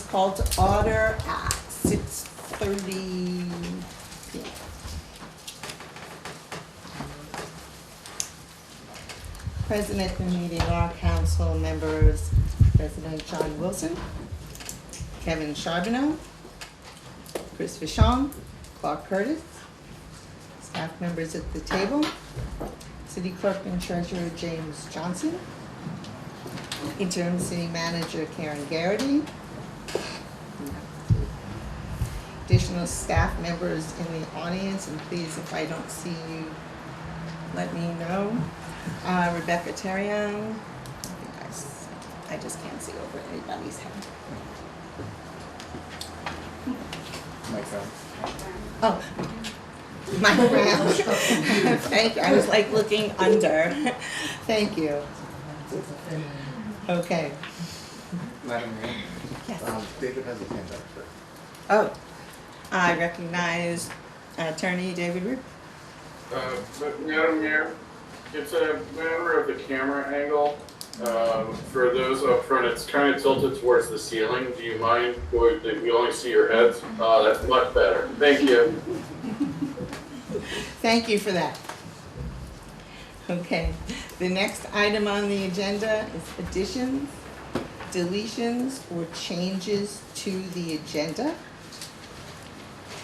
Called to order at 6:30 p.m. Present at the meeting are council members, President John Wilson, Kevin Charbonneau, Chris Vachon, Clark Curtis, staff members at the table, City Clerk and Treasurer James Johnson, Interim City Manager Karen Garrity, additional staff members in the audience, and please, if I don't see you, let me know. Rebecca Terrion. I just can't see over anybody's head. Mike Brown. Oh, Mike Brown. Thank you. I was like looking under. Thank you. Okay. Madam Mayor. Yes. David has his hand up first. Oh, I recognize Attorney David Rip. Madam Mayor, it's a matter of the camera angle. For those up front, it's kind of tilted towards the ceiling. Do you mind that we only see your heads? That's much better. Thank you. Thank you for that. Okay, the next item on the agenda is additions, deletions, or changes to the agenda.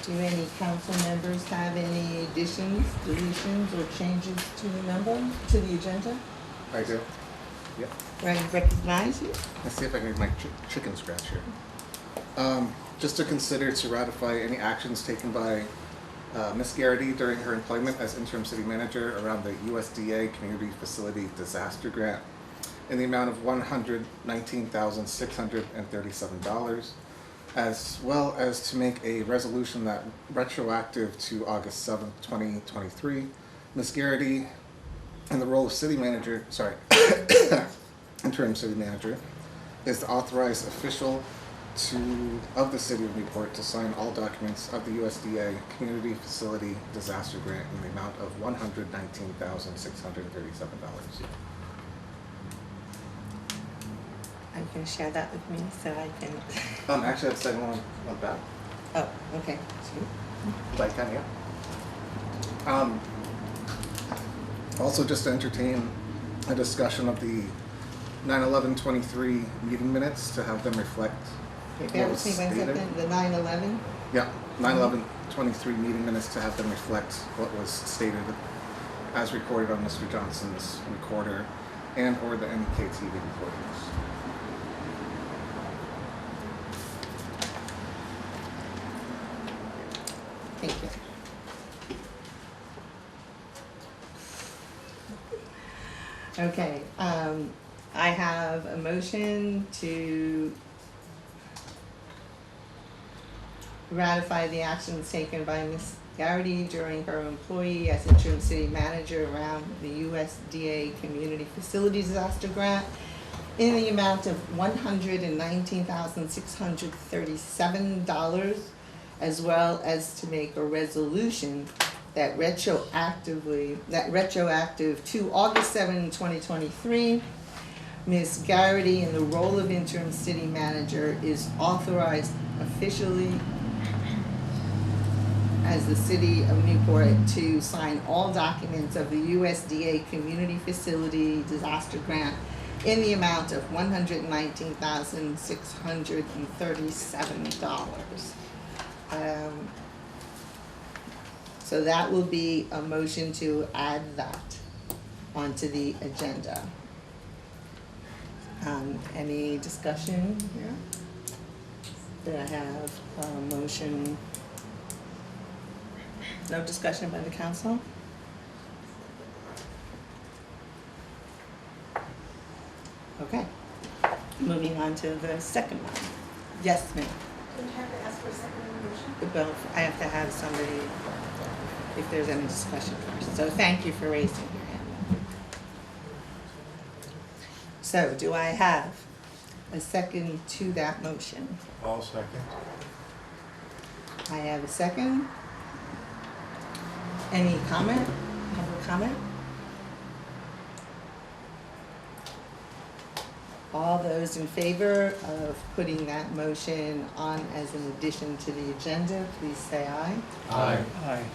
Do any council members have any additions, deletions, or changes to the agenda? I do. Yep. I recognize you. Let's see if I can make my chicken scratch here. Just to consider to ratify any actions taken by Ms. Garrity during her employment as interim city manager around the USDA Community Facility Disaster Grant in the amount of $119,637, as well as to make a resolution that retroactive to August 7th, 2023, Ms. Garrity, in the role of city manager, interim city manager, is the authorized official of the city of Newport to sign all documents of the USDA Community Facility Disaster Grant in the amount of $119,637. Are you going to share that with me so I can? Actually, I'd say one on that. Oh, okay. But I can, yeah. Also, just to entertain a discussion of the 9/11/23 meeting minutes to have them reflect. Bear with me one second. The 9/11. Yeah, 9/11/23 meeting minutes to have them reflect what was stated as recorded on Mr. Johnson's recorder and or the NEK-TV recordings. Thank you. Okay, I have a motion to ratify the actions taken by Ms. Garrity during her employee as interim city manager around the USDA Community Facility Disaster Grant in the amount of $119,637, as well as to make a resolution that retroactive to August 7, 2023, Ms. Garrity, in the role of interim city manager, is authorized officially as the city of Newport to sign all documents of the USDA Community Facility Disaster Grant in the amount of $119,637. So that will be a motion to add that onto the agenda. Any discussion here? Did I have a motion? No discussion by the council? Okay. Moving on to the second one. Yes, ma'am. Do you have to ask for a second motion? Well, I have to have somebody, if there's any discussion first. So thank you for raising your hand. So do I have a second to that motion? All second. I have a second. Any comment? Public comment? All those in favor of putting that motion on as an addition to the agenda, please say aye. Aye. Aye.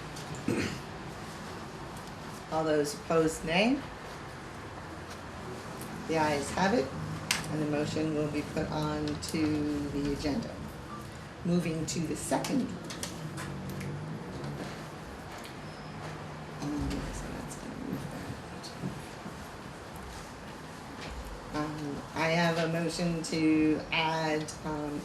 All those opposed, nay. The ayes have it, and the motion will be put on to the agenda. Moving to the second. So that's gonna move that. I have a motion to add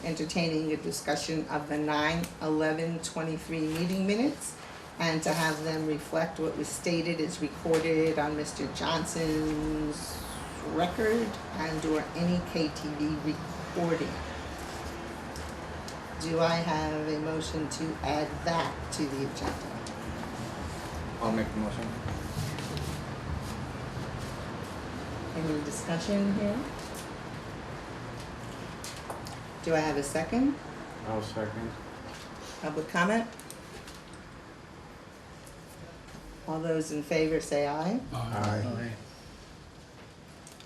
entertaining a discussion of the 9/11/23 meeting minutes, and to have them reflect what was stated is recorded on Mr. Johnson's record and/or any NEK-TV recording. Do I have a motion to add that to the agenda? I'll make the motion. Any discussion here? Do I have a second? I'll second. Public comment? All those in favor say aye. Aye.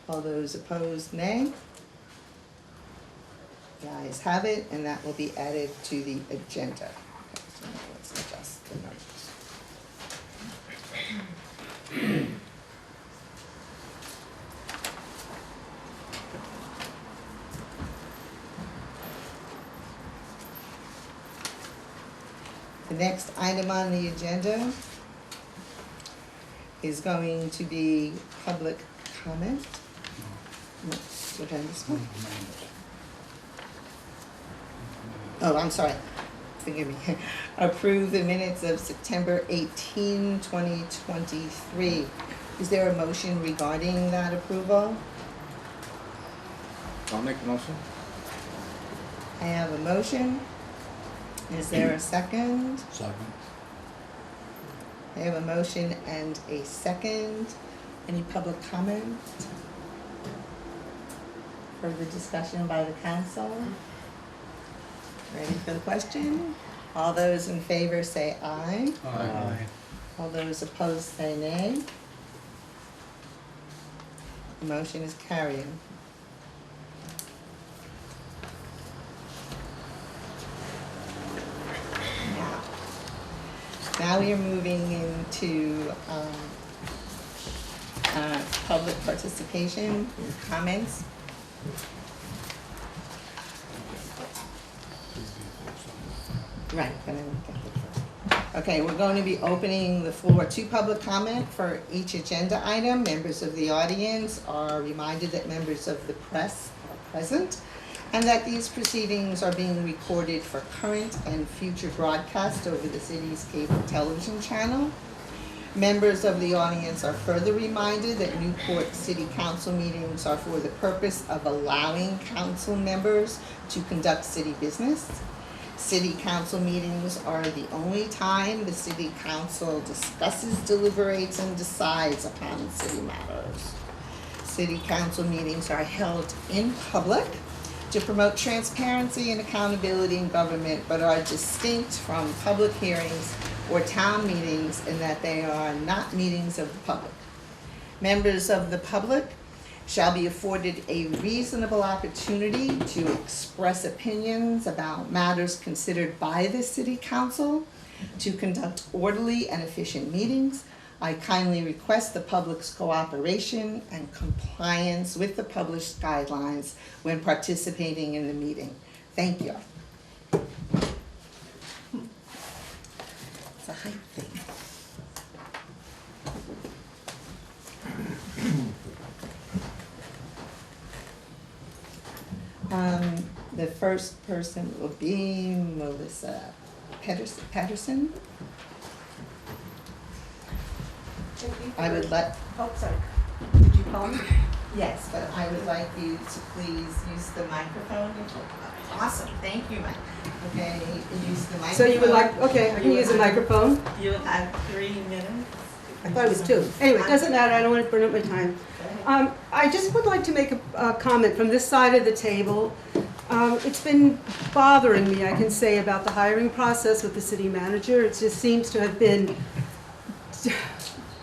All those opposed, nay. The ayes have it, and that will be added to the agenda. Okay, so now let's adjust the numbers. The next item on the agenda is going to be public comment. No, what did I miss one? Oh, I'm sorry. Forgive me. Approve the minutes of September 18, 2023. Is there a motion regarding that approval? I'll make the motion. I have a motion. Is there a second? Second. I have a motion and a second. Any public comment? Further discussion by the council? Ready for the question? All those in favor say aye. Aye. All those opposed say nay. The motion is carried. Now we are moving into public participation, comments. Right, but I didn't get the. Okay, we're going to be opening the floor to public comment for each agenda item. Members of the audience are reminded that members of the press are present and that these proceedings are being recorded for current and future broadcast over the city's cable television channel. Members of the audience are further reminded that Newport City Council meetings are for the purpose of allowing council members to conduct city business. City council meetings are the only time the city council discusses, deliberates, and decides upon city matters. City council meetings are held in public to promote transparency and accountability in government, but are distinct from public hearings or town meetings in that they are not meetings of the public. Members of the public shall be afforded a reasonable opportunity to express opinions about matters considered by the city council, to conduct orderly and efficient meetings. I kindly request the public's cooperation and compliance with the published guidelines when participating in the meeting. Thank you. It's a height thing. The first person will be Melissa Patterson. I would like. Oh, sorry. Did you call me? Yes, but I would like you to please use the microphone. Awesome, thank you, Mike. Okay, use the microphone. So you would like, okay, I can use a microphone. You have 3 minutes. I thought it was 2. Anyway, it doesn't matter, I don't want to burn up my time. I just would like to make a comment from this side of the table. It's been bothering me, I can say, about the hiring process with the city manager. It just seems to have been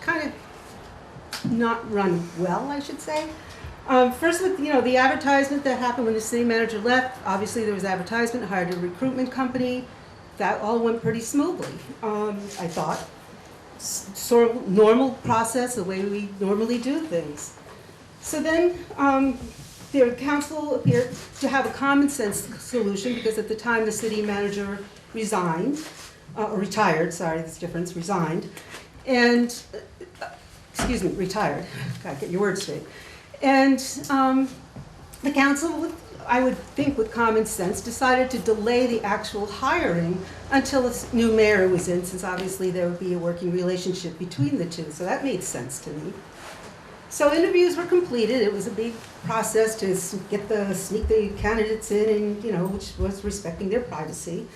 kind of not run well, I should say. First with, the advertisement that happened when the city manager left, obviously there was advertisement, hired a recruitment company. That all went pretty smoothly, I thought. Sort of normal process, the way we normally do things. So then, the council appeared to have a common sense solution because at the time the city manager resigned, or retired, sorry, there's a difference, resigned, and, retired, gotta get your words straight. And the council, I would think with common sense, decided to delay the actual hiring until a new mayor was in, since obviously there would be a working relationship between the two. So that made sense to me. So interviews were completed. It was a big process to sneak the candidates in, and which was respecting their privacy.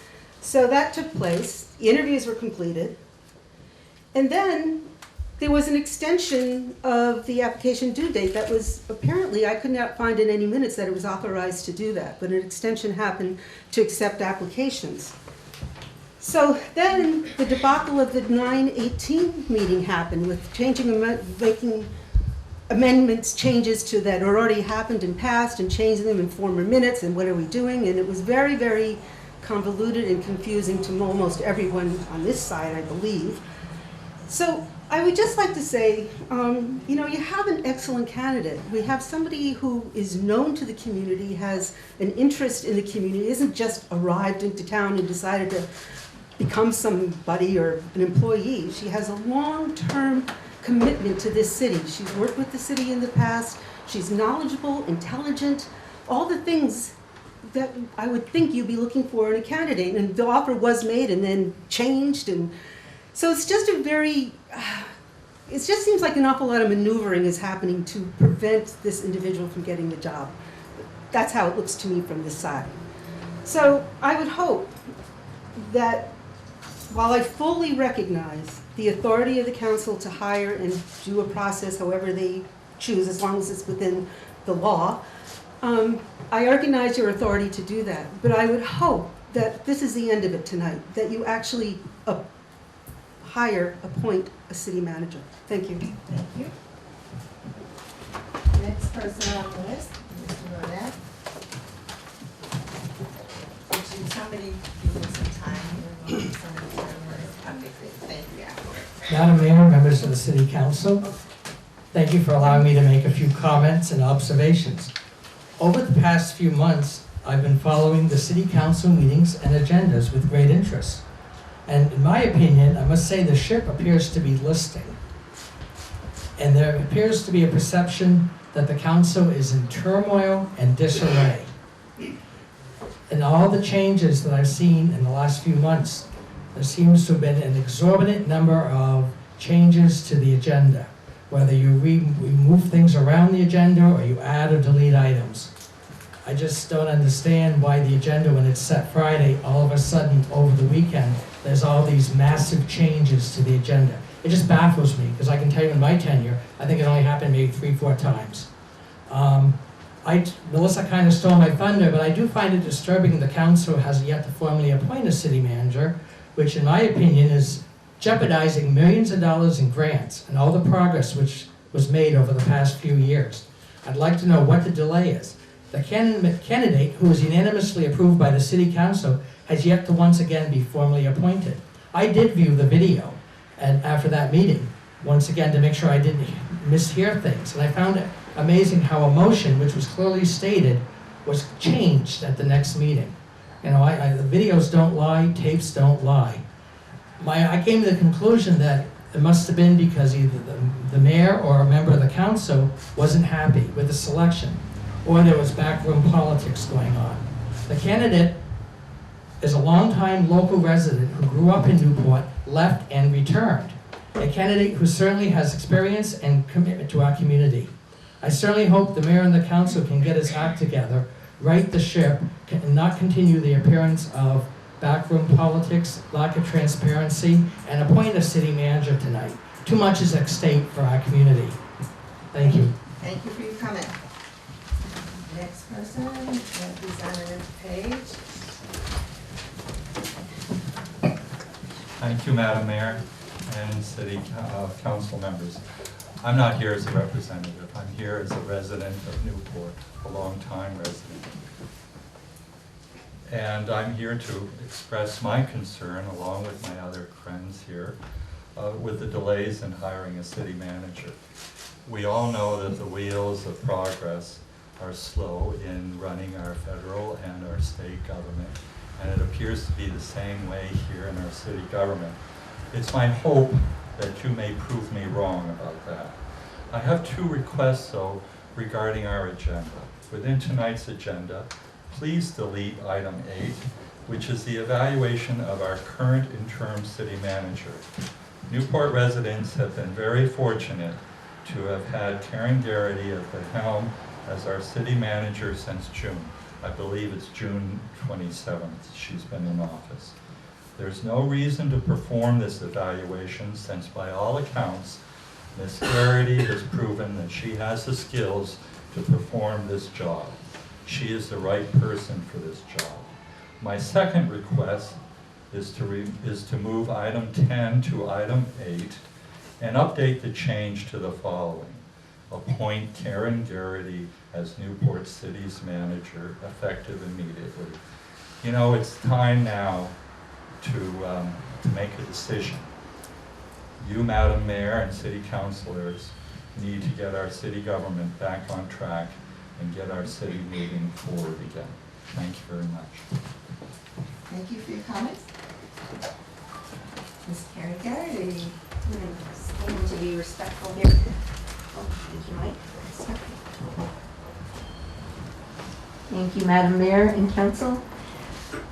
So that took place. The interviews were completed, and then there was an extension of the application due date that was apparently, I could not find in any minutes that it was authorized to do that, but an extension happened to accept applications. So then the debacle of the 9/18 meeting happened with making amendments, changes to that already happened and passed and changing them in former minutes and what are we doing? And it was very, very convoluted and confusing to almost everyone on this side, I believe. So I would just like to say, you have an excellent candidate. We have somebody who is known to the community, has an interest in the community, isn't just arrived into town and decided to become somebody or an employee. She has a long-term commitment to this city. She's worked with the city in the past. She's knowledgeable, intelligent, all the things that I would think you'd be looking for in a candidate. And the offer was made and then changed, and so it's just it just seems like an awful lot of maneuvering is happening to prevent this individual from getting the job. That's how it looks to me from this side. So I would hope that while I fully recognize the authority of the council to hire and do a process however they choose, as long as it's within the law, I recognize your authority to do that. But I would hope that this is the end of it tonight, that you actually appoint a city manager. Thank you. Thank you. Next person on the list, Mr. Rodette. Would somebody give me some time here? Okay, great. Thank you. Madam Mayor, members of the City Council, thank you for allowing me to make a few comments and observations. Over the past few months, I've been following the City Council meetings and agendas with great interest. And in my opinion, I must say the ship appears to be listing. And there appears to be a perception that the council is in turmoil and disarray. In all the changes that I've seen in the last few months, there seems to have been an exorbitant number of changes to the agenda, whether you remove things around the agenda or you add or delete items. I just don't understand why the agenda, when it's set Friday, all of a sudden over the weekend, there's all these massive changes to the agenda. It just baffles me, because I can tell you in my tenure, I think it only happened maybe 3-4 times. Melissa kind of stole my thunder, but I do find it disturbing the council has yet to formally appoint a city manager, which in my opinion is jeopardizing millions of dollars in grants and all the progress which was made over the past few years. I'd like to know what the delay is. The candidate, who was unanimously approved by the City Council, has yet to once again be formally appointed. I did view the video after that meeting, once again to make sure I didn't mishear things, and I found it amazing how a motion, which was clearly stated, was changed at the next meeting. The videos don't lie, tapes don't lie. I came to the conclusion that it must have been because either the mayor or a member of the council wasn't happy with the selection, or there was backroom politics going on. The candidate is a longtime local resident who grew up in Newport, left and returned. A candidate who certainly has experience and commitment to our community. I certainly hope the mayor and the council can get his act together, right the ship, and not continue the appearance of backroom politics, lack of transparency, and appoint a city manager tonight. Too much is at stake for our community. Thank you. Thank you for your comment. Next person, Representative Page. Thank you, Madam Mayor and City Council members. I'm not here as a representative. I'm here as a resident of Newport, a long-time resident. And I'm here to express my concern, along with my other friends here, with the delays in hiring a city manager. We all know that the wheels of progress are slow in running our federal and our state government, and it appears to be the same way here in our city government. It's my hope that you may prove me wrong about that. I have two requests, though, regarding our agenda. Within tonight's agenda, please delete item 8, which is the evaluation of our current interim city manager. Newport residents have been very fortunate to have had Karen Garrity at the helm as our city manager since June. I believe it's June 27th she's been in office. There's no reason to perform this evaluation since by all accounts, Ms. Garrity has proven that she has the skills to perform this job. She is the right person for this job. My second request is to move item 10 to item 8 and update the change to the following. Appoint Karen Garrity as Newport City's manager, effective immediately. You know, it's time now to make a decision. You, Madam Mayor, and city councilors need to get our city government back on track and get our city moving forward again. Thank you very much. Thank you for your comments. Ms. Karen Garrity. I'm going to stand to be respectful here. Oh, thank you, Mike. Thank you, Madam Mayor and Council.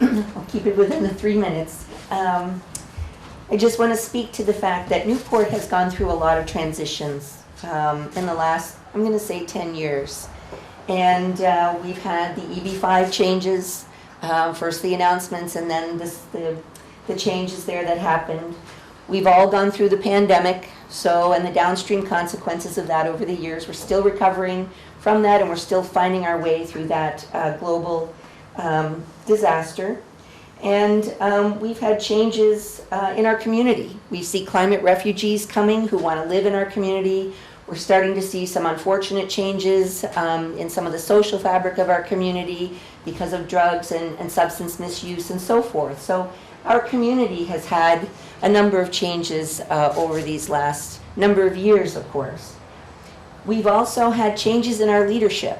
I'll keep it within the 3 minutes. I just want to speak to the fact that Newport has gone through a lot of transitions in the last, I'm going to say 10 years. And we've had the EB5 changes, first the announcements and then the changes there that happened. We've all gone through the pandemic, and the downstream consequences of that over the years. We're still recovering from that, and we're still finding our way through that global disaster. And we've had changes in our community. We see climate refugees coming who want to live in our community. We're starting to see some unfortunate changes in some of the social fabric of our community because of drugs and substance misuse and so forth. So our community has had a number of changes over these last number of years, of course. We've also had changes in our leadership.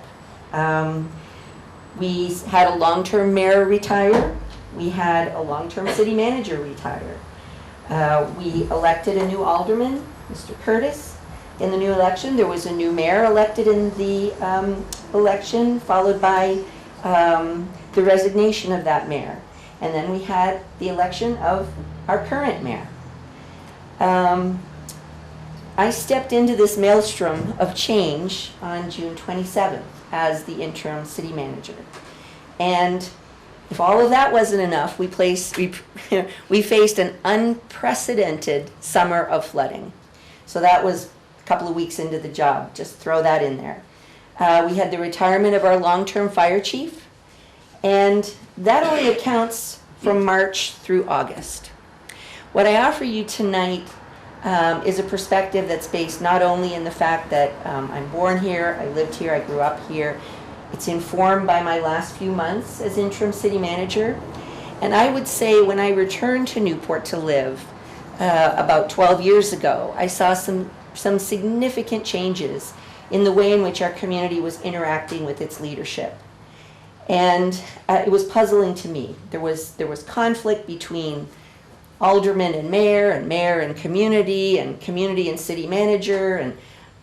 We had a long-term mayor retire. We had a long-term city manager retire. We elected a new alderman, Mr. Curtis. In the new election, there was a new mayor elected in the election, followed by the resignation of that mayor. And then we had the election of our current mayor. I stepped into this maelstrom of change on June 27th as the interim city manager. And if all of that wasn't enough, we faced an unprecedented summer of flooding. So that was a couple of weeks into the job, just throw that in there. We had the retirement of our long-term fire chief, and that only accounts from March through August. What I offer you tonight is a perspective that's based not only in the fact that I'm born here, I lived here, I grew up here. It's informed by my last few months as interim city manager. And I would say when I returned to Newport to live about 12 years ago, I saw some significant changes in the way in which our community was interacting with its leadership. And it was puzzling to me. There was conflict between alderman and mayor and community and city manager, and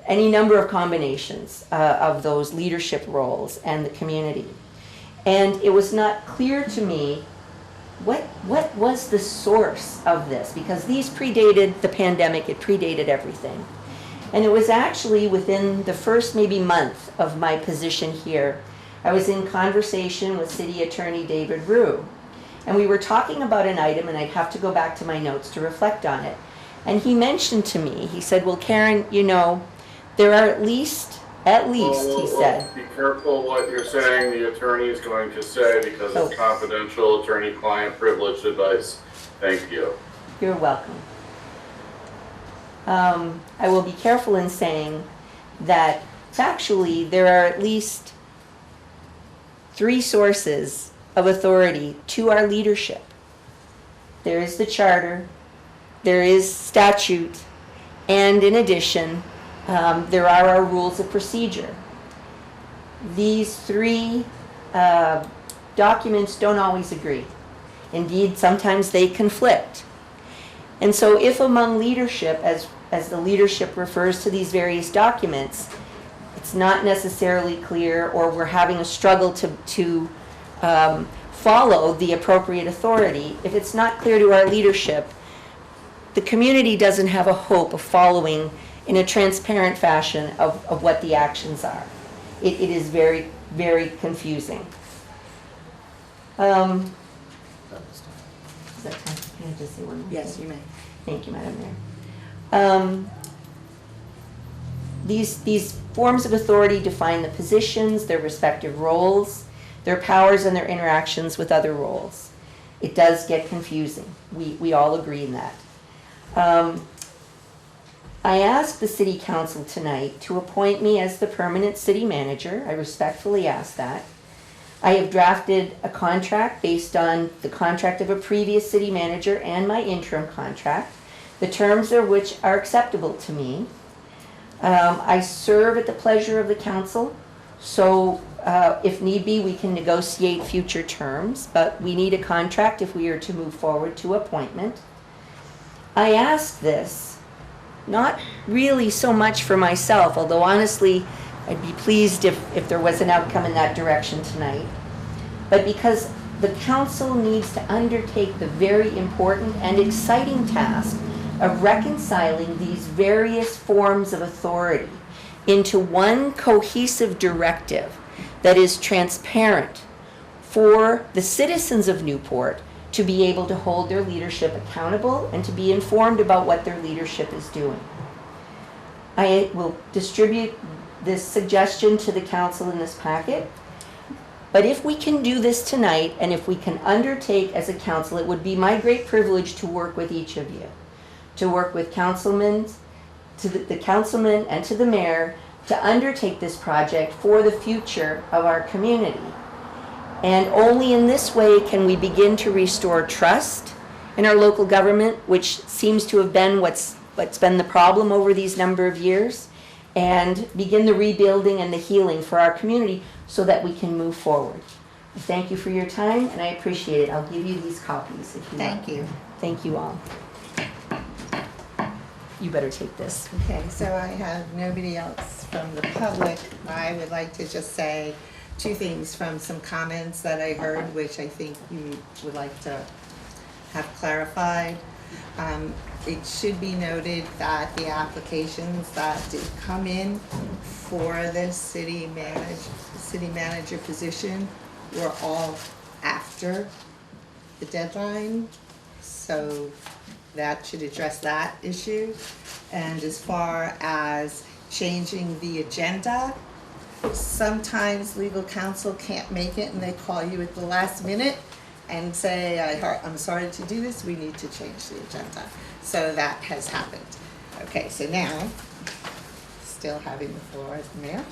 any number of combinations of those leadership roles and the community. And it was not clear to me what was the source of this, because these predated the pandemic, it predated everything. And it was actually within the first maybe month of my position here, I was in conversation with City Attorney David Rue. And we were talking about an item, and I'd have to go back to my notes to reflect on it. And he mentioned to me, he said, well, Karen, you know, there are at least At least, he said. Be careful what you're saying the attorney is going to say because it's confidential attorney-client privileged advice. Thank you. You're welcome. I will be careful in saying that factually there are at least 3 sources of authority to our leadership. There is the charter, there is statute, and in addition, there are our rules of procedure. These 3 documents don't always agree. Indeed, sometimes they conflict. And so if among leadership, as the leadership refers to these various documents, it's not necessarily clear, or we're having a struggle to follow the appropriate authority, if it's not clear to our leadership, the community doesn't have a hope of following in a transparent fashion of what the actions are. It is very, very confusing. Is that time? Can I just say one more Yes, thing? you may. Thank you, Madam Mayor. These forms of authority define the positions, their respective roles, their powers, and their interactions with other roles. It does get confusing. We all agree in that. I asked the City Council tonight to appoint me as the permanent city manager. I respectfully ask that. I have drafted a contract based on the contract of a previous city manager and my interim contract, the terms of which are acceptable to me. I serve at the pleasure of the council, so if need be, we can negotiate future terms, but we need a contract if we are to move forward to appointment. I ask this not really so much for myself, although honestly, I'd be pleased if there was an outcome in that direction tonight, but because the council needs to undertake the very important and exciting task of reconciling these various forms of authority into one cohesive directive that is transparent for the citizens of Newport to be able to hold their leadership accountable and to be informed about what their leadership is doing. I will distribute this suggestion to the council in this packet, but if we can do this tonight and if we can undertake as a council, it would be my great privilege to work with each of you, to work with councilmen, to the councilman and to the mayor to undertake this project for the future of our community. And only in this way can we begin to restore trust in our local government, which seems to have been what's been the problem over these number of years, and begin the rebuilding and the healing for our community so that we can move forward. Thank you for your time, and I appreciate it. I'll give you these copies if you want. Thank you. Thank you all. You better take this. Okay, so I have nobody else from the public. I would like to just say 2 things from some comments that I heard, which I think you would like to have clarified. It should be noted that the applications that did come in for this city manager position were all after the deadline, so that should address that issue. And as far as changing the agenda, sometimes legal counsel can't make it and they call you at the last minute and say, I'm sorry to do this, we need to change the agenda. So that has happened. Okay, so now, still having the floor as the mayor.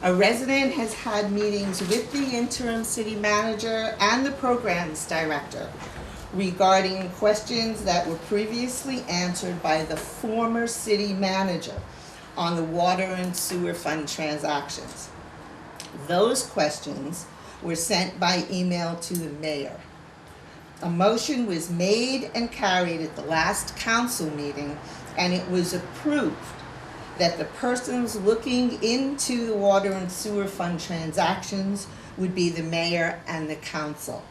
A resident has had meetings with the interim city manager and the programs director regarding questions that were previously answered by the former city manager on the water and sewer fund transactions. Those questions were sent by email to the mayor. A motion was made and carried at the last council meeting, and it was approved that the persons looking into the water and sewer fund transactions would be the mayor and the council.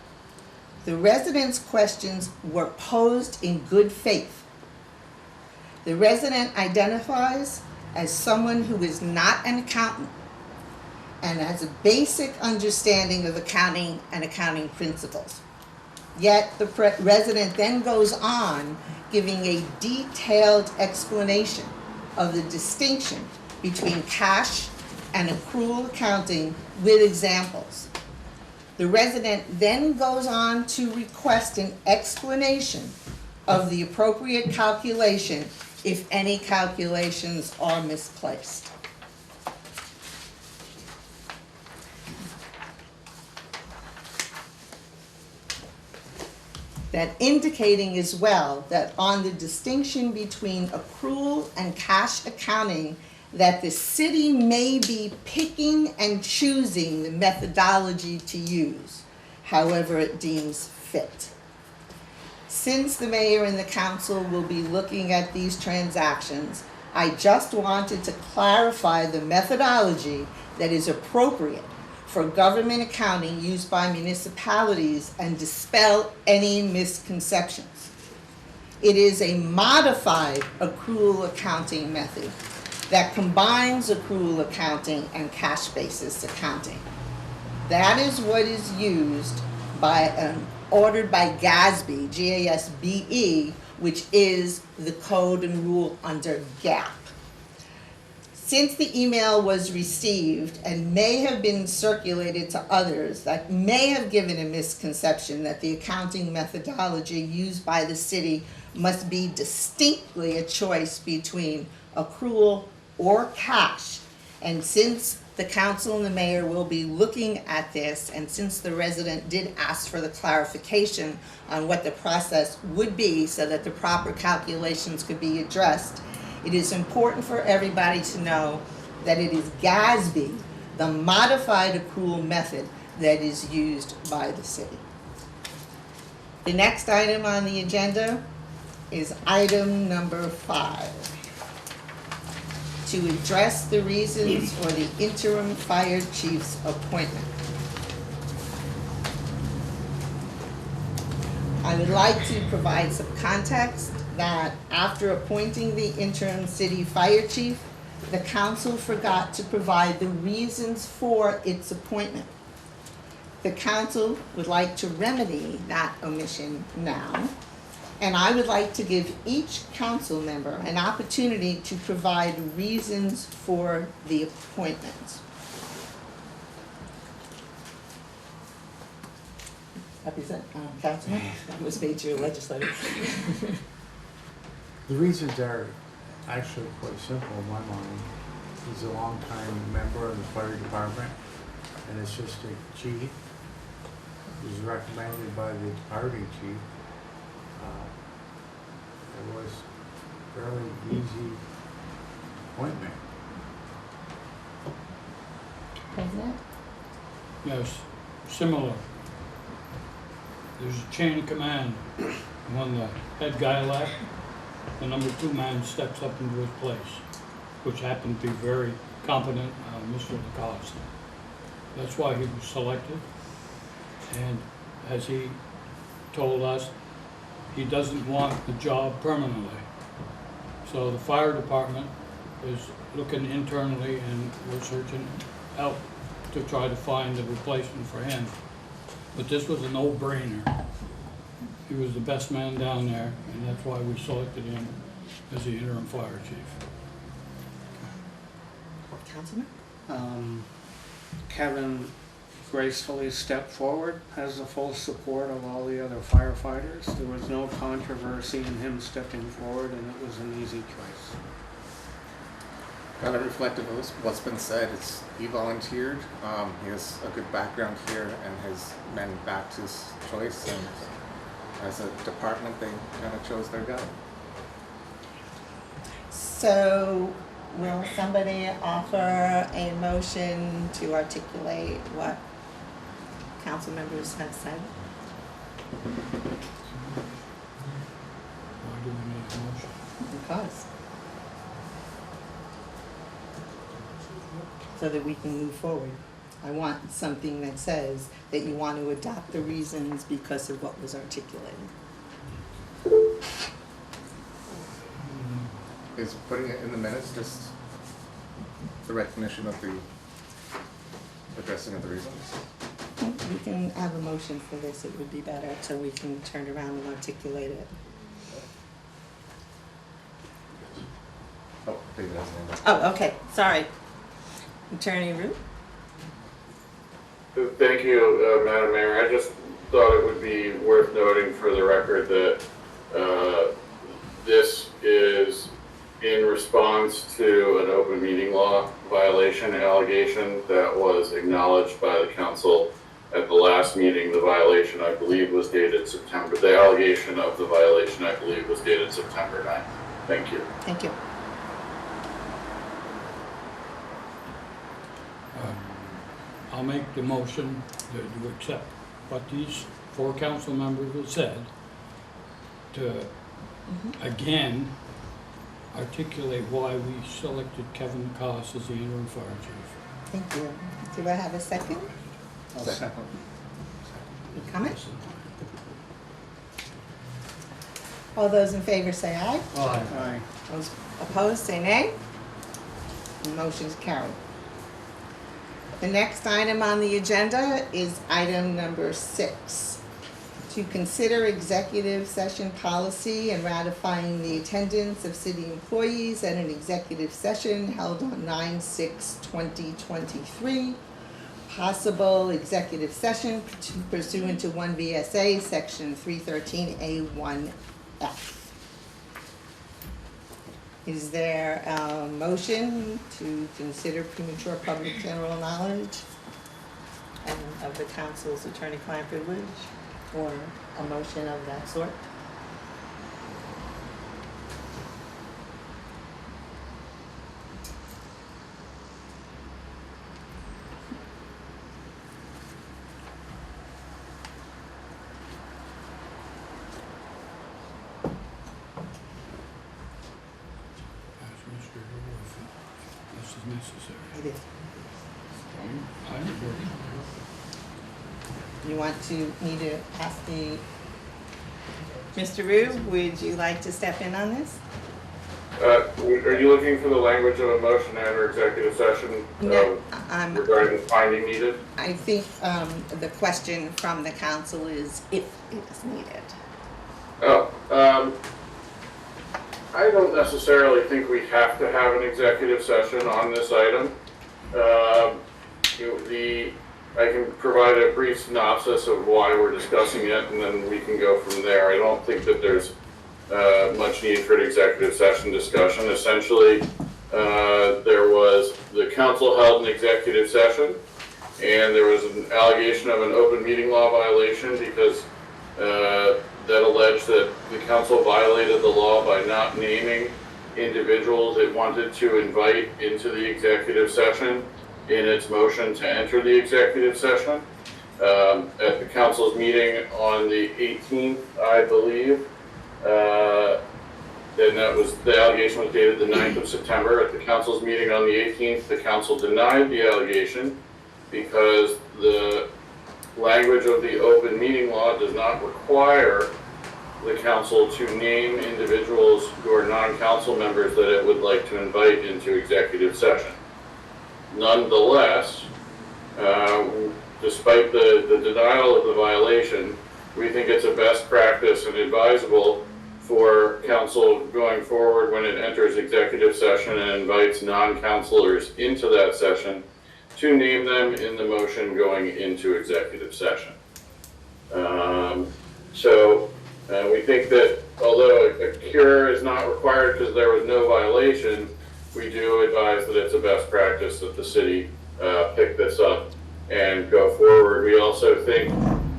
The residents' questions were posed in good faith. The resident identifies as someone who is not an accountant and has a basic understanding of accounting and accounting principles. Yet the resident then goes on giving a detailed explanation of the distinction between cash and accrual accounting with examples. The resident then goes on to request an explanation of the appropriate calculation if any calculations are misplaced. That indicating as well that on the distinction between accrual and cash accounting, that the city may be picking and choosing the methodology to use, however it deems fit. Since the mayor and the council will be looking at these transactions, I just wanted to clarify the methodology that is appropriate for government accounting used by municipalities and dispel any misconceptions. It is a modified accrual accounting method that combines accrual accounting and cash basis accounting. That is what is used by ordered by GASB, G-A-S-B-E, which is the code and rule under GAAP. Since the email was received and may have been circulated to others that may have given a misconception that the accounting methodology used by the city must be distinctly a choice between accrual or cash, and since the council and the mayor will be looking at this, and since the resident did ask for the clarification on what the process would be so that the proper calculations could be addressed, it is important for everybody to know that it is GASB, the modified accrual method, that is used by the city. The next item on the agenda is item number 5. To address the reasons for the interim fire chief's appointment. I would like to provide some context that after appointing the interim city fire chief, the council forgot to provide the reasons for its appointment. The council would like to remedy that omission now, and I would like to give each council member an opportunity to provide reasons for the appointment. Councilman, that was made to your legislator. The reasons are actually quite simple in my mind. He's a longtime member of the fire department and assistant chief. He was recommended by the departing chief. It was a fairly easy appointment. President? Yes, similar. There's a chain of command. When the head guy left, the number 2 man steps up into his place, which happened to be very competent, Mr. Lacoste. That's why he was selected. And as he told us, he doesn't want the job permanently. So the fire department is looking internally and we're searching out to try to find a replacement for him. But this was a no-brainer. He was the best man down there, and that's why we selected him as the interim fire chief. Councilman? Kevin gracefully stepped forward, has the full support of all the other firefighters. There was no controversy in him stepping forward, and it was an easy choice. Kind of reflective of what's been said, he volunteered, he has a good background here and has backed his choice, and as a department they kind of chose their guy. So, will somebody offer a motion to articulate what council members have said? Why do we need a motion? Because. So that we can move forward. I want something that says that you want to adopt the reasons because of what was articulated. Is putting it in the minutes just the recognition of the addressing of the reasons? We can have a motion for this, it would be better, so we can turn around and articulate it. Oh, David. has his hand up. Oh, okay, sorry. Attorney Root? Thank you, Madam Mayor. I just thought it would be worth noting for the record that this is in response to an open meeting law violation allegation that was acknowledged by the council at the last meeting. The violation, I believe, was dated September. The allegation of the violation, I believe, was dated September 9th. Thank you. Thank you. I'll make the motion that you accept what these 4 council members have said to, again, articulate why we selected Kevin Koss as the interim fire chief. Thank you. Do I have a second? I'll second. Any comment? All those in favor say aye. Aye. Those opposed say nay. Motion's carried. The next item on the agenda is item number 6. To consider executive session policy and ratifying the attendance of city employees at an executive session held on 9/6/2023. Possible executive session pursuant to 1 VSA section 313A1F. Is there a motion to consider premature public general knowledge and of the council's attorney-client privilege, or a motion of that sort? Ask Mr. Wolf if this is necessary. It is. I agree. You want to, need to ask the, Mr. Rue, would you like to step in on this? Are you looking for the language of a motion and or executive session No, regarding the finding needed? I think the question from the council is if it is needed. I don't necessarily think we have to have an executive session on this item. I can provide a brief synopsis of why we're discussing it, and then we can go from there. I don't think that there's much need for an executive session discussion. Essentially, the council held an executive session, and there was an allegation of an open meeting law violation because that alleged that the council violated the law by not naming individuals it wanted to invite into the executive session in its motion to enter the executive session. At the council's meeting on the 18th, I believe, and that was, the allegation was dated the 9th of September. At the council's meeting on the 18th, the council denied the allegation because the language of the open meeting law does not require the council to name individuals who are non-council members that it would like to invite into executive session. Nonetheless, despite the denial of the violation, we think it's a best practice and advisable for council going forward when it enters executive session and invites non-councilors into that session to name them in the motion going into executive session. We think that although a cure is not required because there was no violation, we do advise that it's a best practice that the city pick this up and go forward. We also think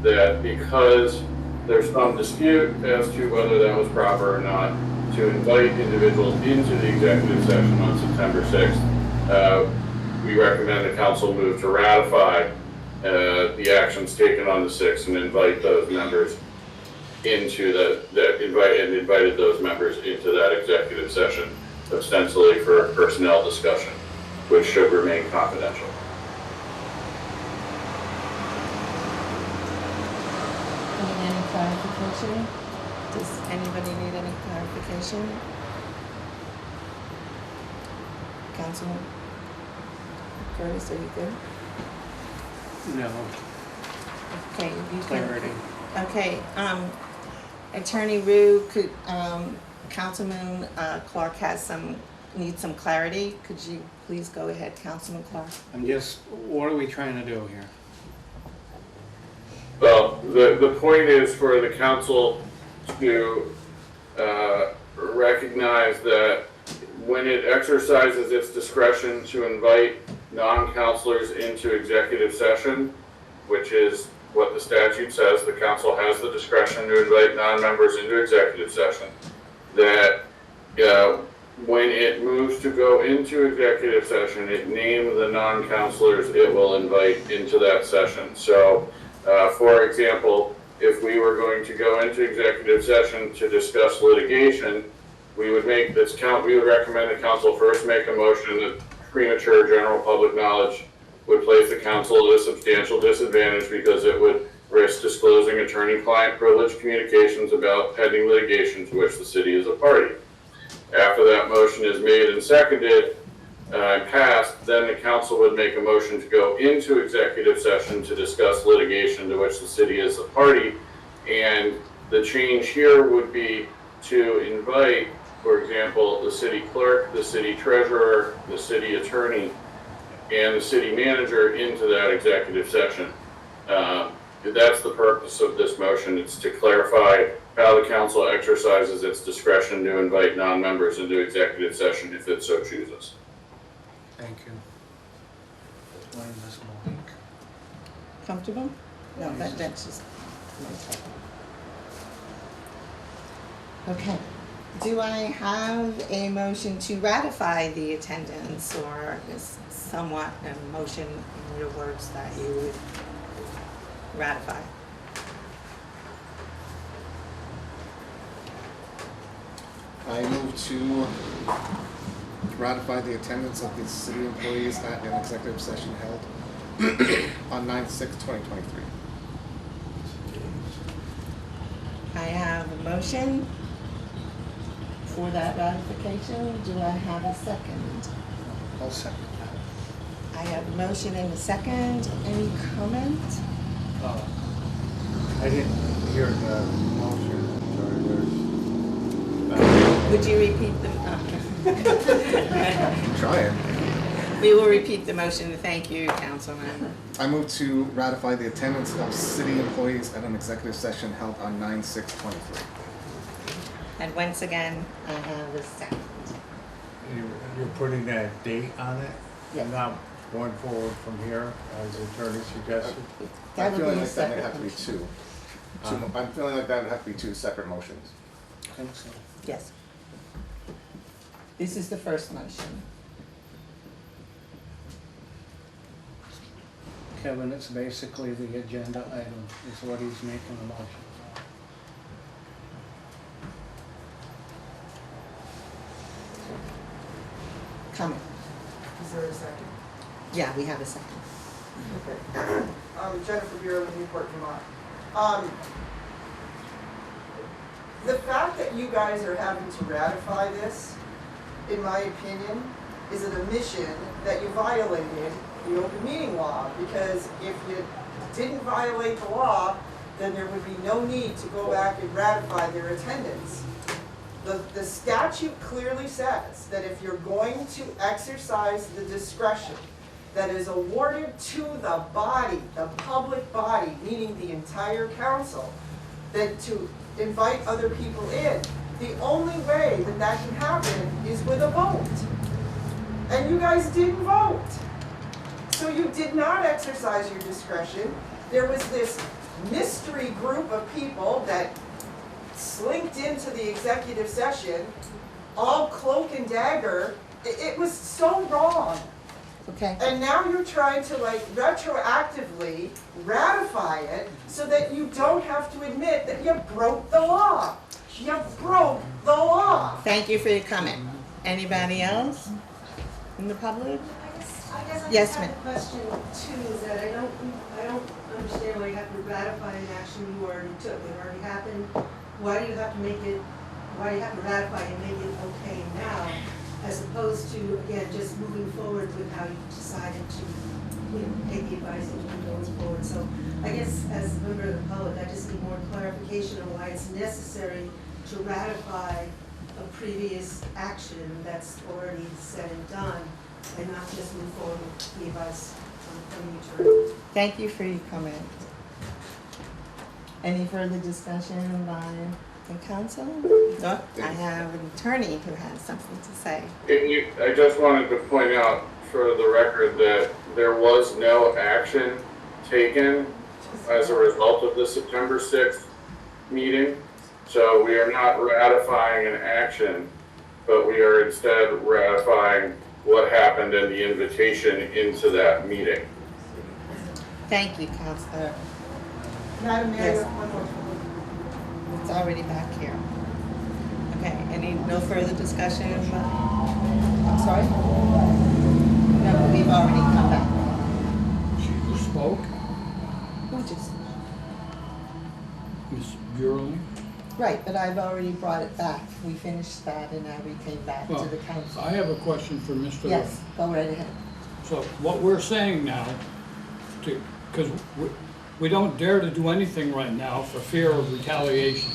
that because there's some dispute as to whether that was proper or not, to invite individuals into the executive session on September 6th, we recommend the council move to ratify the actions taken on the 6th and invite those members into invited those members into that executive session, ostensibly for a personnel discussion, which should remain confidential. Need any clarification? Does anybody need any clarification? Councilman Curtis, are you good? No, Okay, you can. clarity. Okay, Attorney Rue, Councilman Clark has some need some clarity. Could you please go ahead, Councilman Clark? What are we trying to do here? Well, the point is for the council to recognize that when it exercises its discretion to invite non-councilors into executive session, which is what the statute says, the council has the discretion to invite non-members into executive session, that when it moves to go into executive session, it names the non-councilors it will invite into that session. So, for example, if we were going to go into executive session to discuss litigation, we would recommend the council first make a motion that premature general public knowledge would place the council at a substantial disadvantage because it would risk disclosing attorney-client privileged communications about pending litigation to which the city is a party. After that motion is made and seconded and passed, then the council would make a motion to go into executive session to discuss litigation to which the city is a party. And the change here would be to invite, for example, the city clerk, the city treasurer, the city attorney, and the city manager into that executive session. That's the purpose of this motion. It's to clarify how the council exercises its discretion to invite non-members into executive session if it so chooses. Thank you. Blame Ms. Malik. Comfortable? No, that's just. Okay. Do I have a motion to ratify the attendance, or is somewhat a motion in your words that you would ratify? I move to ratify the attendance of the city employees at an executive session held on 9/6/2023. I have a motion for that ratification. Do I have a second? I'll second that. I have a motion and a second. Any comment? I didn't hear the motion, Would you repeat the? Try it. We will repeat the motion. Thank you, Councilman. I move to ratify the attendance of city employees at an executive session held on 9/6/23. And once again, I have a second. You're putting that date on it? Yes. And not going forward from here, as the attorney suggested? That I'm would feeling be a like that may separate have to be motion. two. I'm feeling like that would have to be two separate motions. I think so. Yes. This is the first motion. Kevin, it's basically the agenda item is what he's making the motion. Comment. Is there a second? Yeah, we have a second. Okay. Jennifer Bureau with Newport, Vermont. The fact that you guys are having to ratify this, in my opinion, is an admission that you violated the open meeting law, because if you didn't violate the law, then there would be no need to go back and ratify their attendance. The statute clearly says that if you're going to exercise the discretion that is awarded to the body, the public body, meaning the entire council, then to invite other people in, the only way that that can happen is with a vote. And you guys didn't vote. So you did not exercise your discretion. There was this mystery group of people that slinked into the executive session, all cloak and dagger. It was so wrong. Okay. And now you're trying to retroactively ratify it so that you don't have to admit that you broke the law. You broke the law. Thank you for your comment. Anybody else in the public? I guess I Yes, just have ma'am. a question too, is that I don't understand why you have to ratify an action you already took. It already happened. Why do you have to ratify and make it okay now, as opposed to, again, just moving forward with how you decided to, take the advice and going forward. So I guess as a member of the public, I just need more clarification on why it's necessary to ratify a previous action that's already said and done, and not just move forward with the advice from the attorney. Thank you for your comment. Any further discussion by the council? No, I have an attorney who has something to say. I just wanted to point out for the record that there was no action taken as a result of the September 6th meeting. So we are not ratifying an action, but we are instead ratifying what happened in the invitation into that meeting. Thank you, Counselor. Madam Mayor, Yes. one more. It's already back here. Okay, no further discussion? I'm sorry? No, we've already come back. She spoke, Who just, Ms. Burley. right, but I've already brought it back. We finished that and now we came back to Well, the council. I have a question for Mr. Yes, go right ahead. So what we're saying now, because we don't dare to do anything right now for fear of retaliation.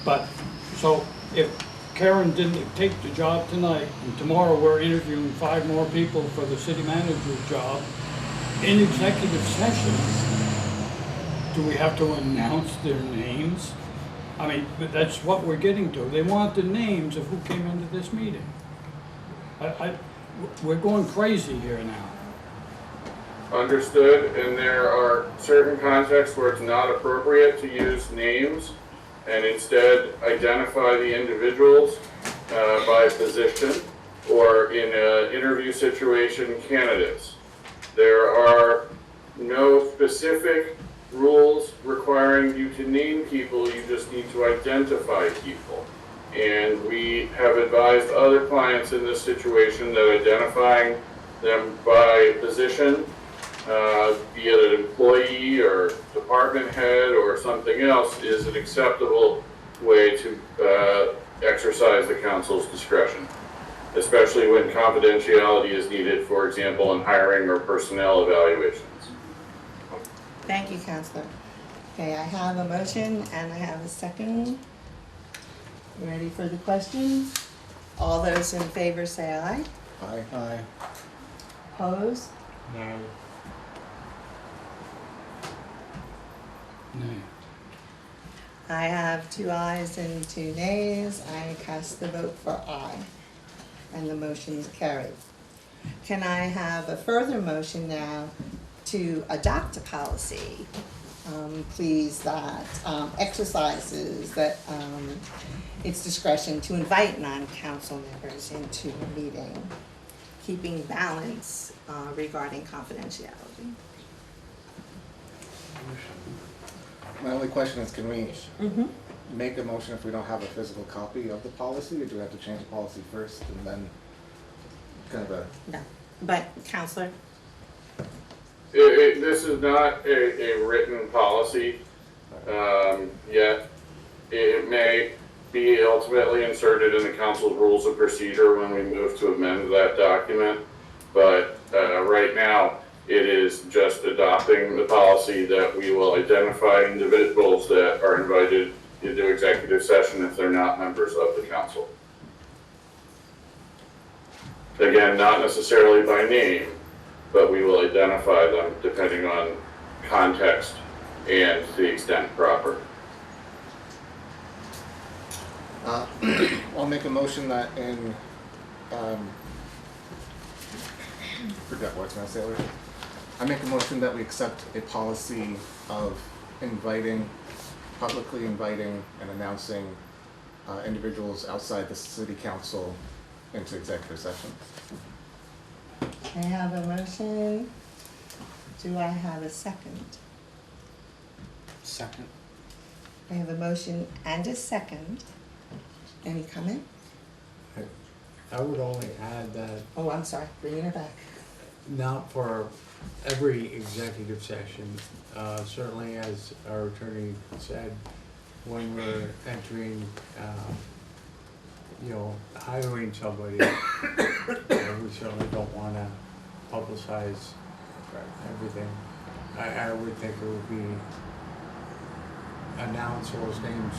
But, so if Karen didn't take the job tonight, and tomorrow we're interviewing 5 more people for the city manager's job, in executive session, do we have to announce their names? I mean, but that's what we're getting to. They want the names of who came into this meeting. We're going crazy here now. Understood, and there are certain contexts where it's not appropriate to use names and instead identify the individuals by position, or in an interview situation, candidates. There are no specific rules requiring you to name people, you just need to identify people. And we have advised other clients in this situation that identifying them by position, be it an employee or department head or something else, is an acceptable way to exercise the council's discretion, especially when confidentiality is needed, for example, in hiring or personnel evaluations. Thank you, Counselor. Okay, I have a motion and I have a second. Ready for the question? All those in favor say aye. Aye. Aye. Opposed? No. Nay. I have 2 ayes and 2 nays. I cast the vote for aye, and the motion is carried. Can I have a further motion now to adopt a policy, please, that exercises that its discretion to invite non-council members into a meeting, keeping balance regarding confidentiality? My only question is, can we make a motion if we don't have a physical copy of the policy, or do we have to change the policy first and then kind of a? No, but Counselor? This is not a written policy yet. It may be ultimately inserted in the council's rules of procedure when we move to amend that document. But right now, it is just adopting the policy that we will identify individuals that are invited into executive session if they're not members of the council. Again, not necessarily by name, but we will identify them depending on context and to the extent proper. I'll make a motion that in, forgot what I was gonna say already. I make a motion that we accept a policy of publicly inviting and announcing individuals outside the city council into executive session. I have a motion. Do I have a second? Second. I have a motion and a second. Any comment? I would only add that Oh, I'm sorry, bringing it back. not for every executive session, certainly as our attorney said, when we're entering, hiring somebody, we certainly don't wanna publicize everything. I would think it would be announce those names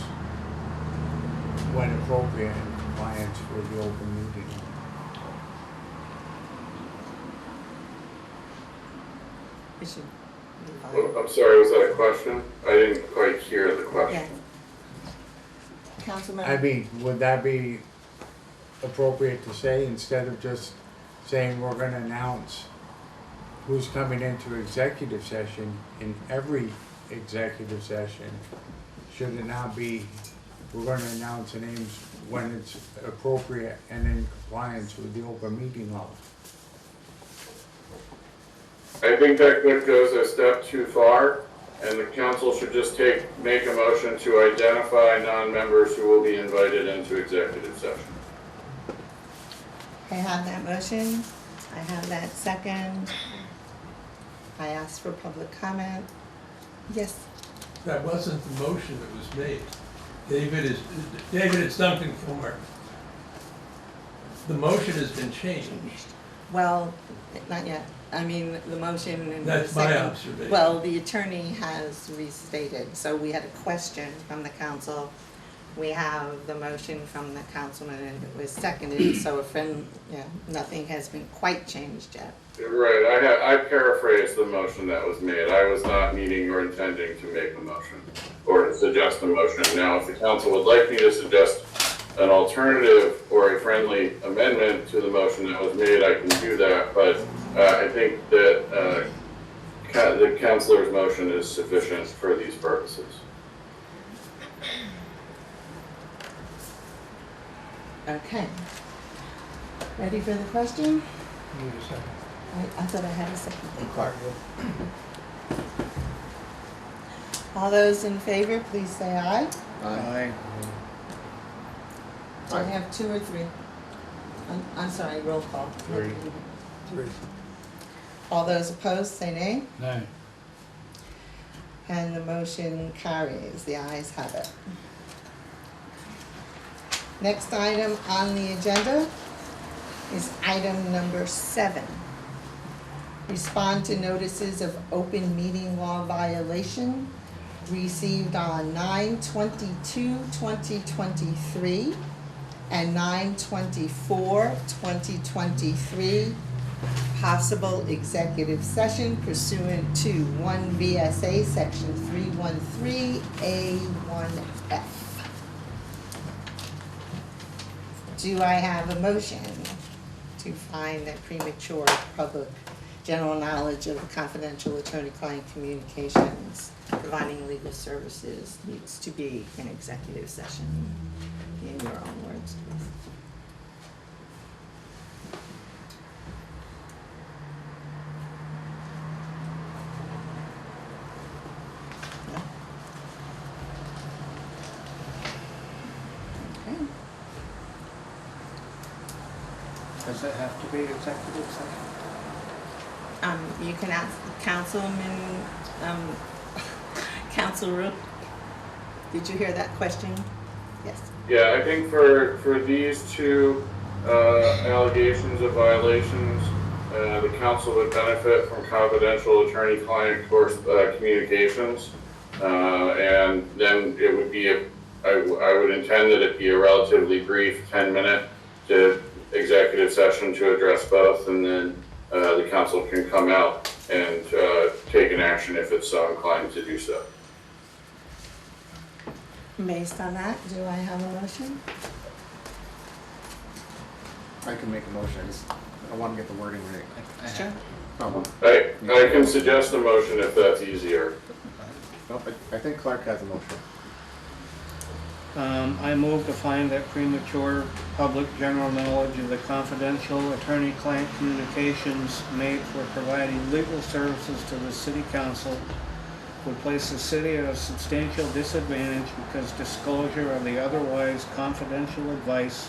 when appropriate, compliance with the open meeting law. It should be Oh, fine. I'm sorry, was that a question? I didn't quite hear the Yeah. question. Councilman? I mean, would that be appropriate to say, instead of just saying we're gonna announce who's coming into executive session in every executive session? Should it not be, we're gonna announce the names when it's appropriate and in compliance with the open meeting law? I think that goes a step too far, and the council should just make a motion to identify non-members who will be invited into executive session. I have that motion. I have that second. I asked for public comment. Yes, That wasn't the motion that was made. David, it's something for. The motion has been changed. well, not yet. I mean, the motion and the That's my second. observation. Well, the attorney has restated, so we had a question from the council. We have the motion from the councilman and it was seconded, so nothing has been quite changed yet. Right, I paraphrased the motion that was made. I was not meaning or intending to make a motion or to suggest a motion. Now, if the council would like me to suggest an alternative or a friendly amendment to the motion that was made, I can do that, but I think that the councilor's motion is sufficient for these purposes. Okay. Ready for the question? Need a second. I thought I had a second. All those in favor, please say aye. Aye. Do I have two or three? I'm sorry, roll call. Three. All those opposed, say nay. Nay. And the motion carries. The ayes have it. Next item on the agenda is item number 7. Respond to notices of open meeting law violation received on 9/22/2023 and 9/24/2023. Possible executive session pursuant to 1 VSA section 313A1F. Do I have a motion to find that premature public general knowledge of confidential attorney-client communications providing legal services needs to be in executive session? In your own words, please. No? Okay. Does it have to be executive session? You can ask Councilman, Council Rook. Did you hear that question? Yes. Yeah, I think for these two allegations of violations, the council would benefit from confidential attorney-client communications. And then it would be, I would intend that it be a relatively brief 10-minute executive session to address both, and then the council can come out and take an action if it's so inclined to do so. Based on that, do I have a motion? I can make a motion. I want to get the wording right. Sure. I can suggest a motion if that's easier. No, I think Clark has a motion. I move to find that premature public general knowledge of the confidential attorney-client communications made for providing legal services to the city council would place the city at a substantial disadvantage because disclosure of the otherwise confidential advice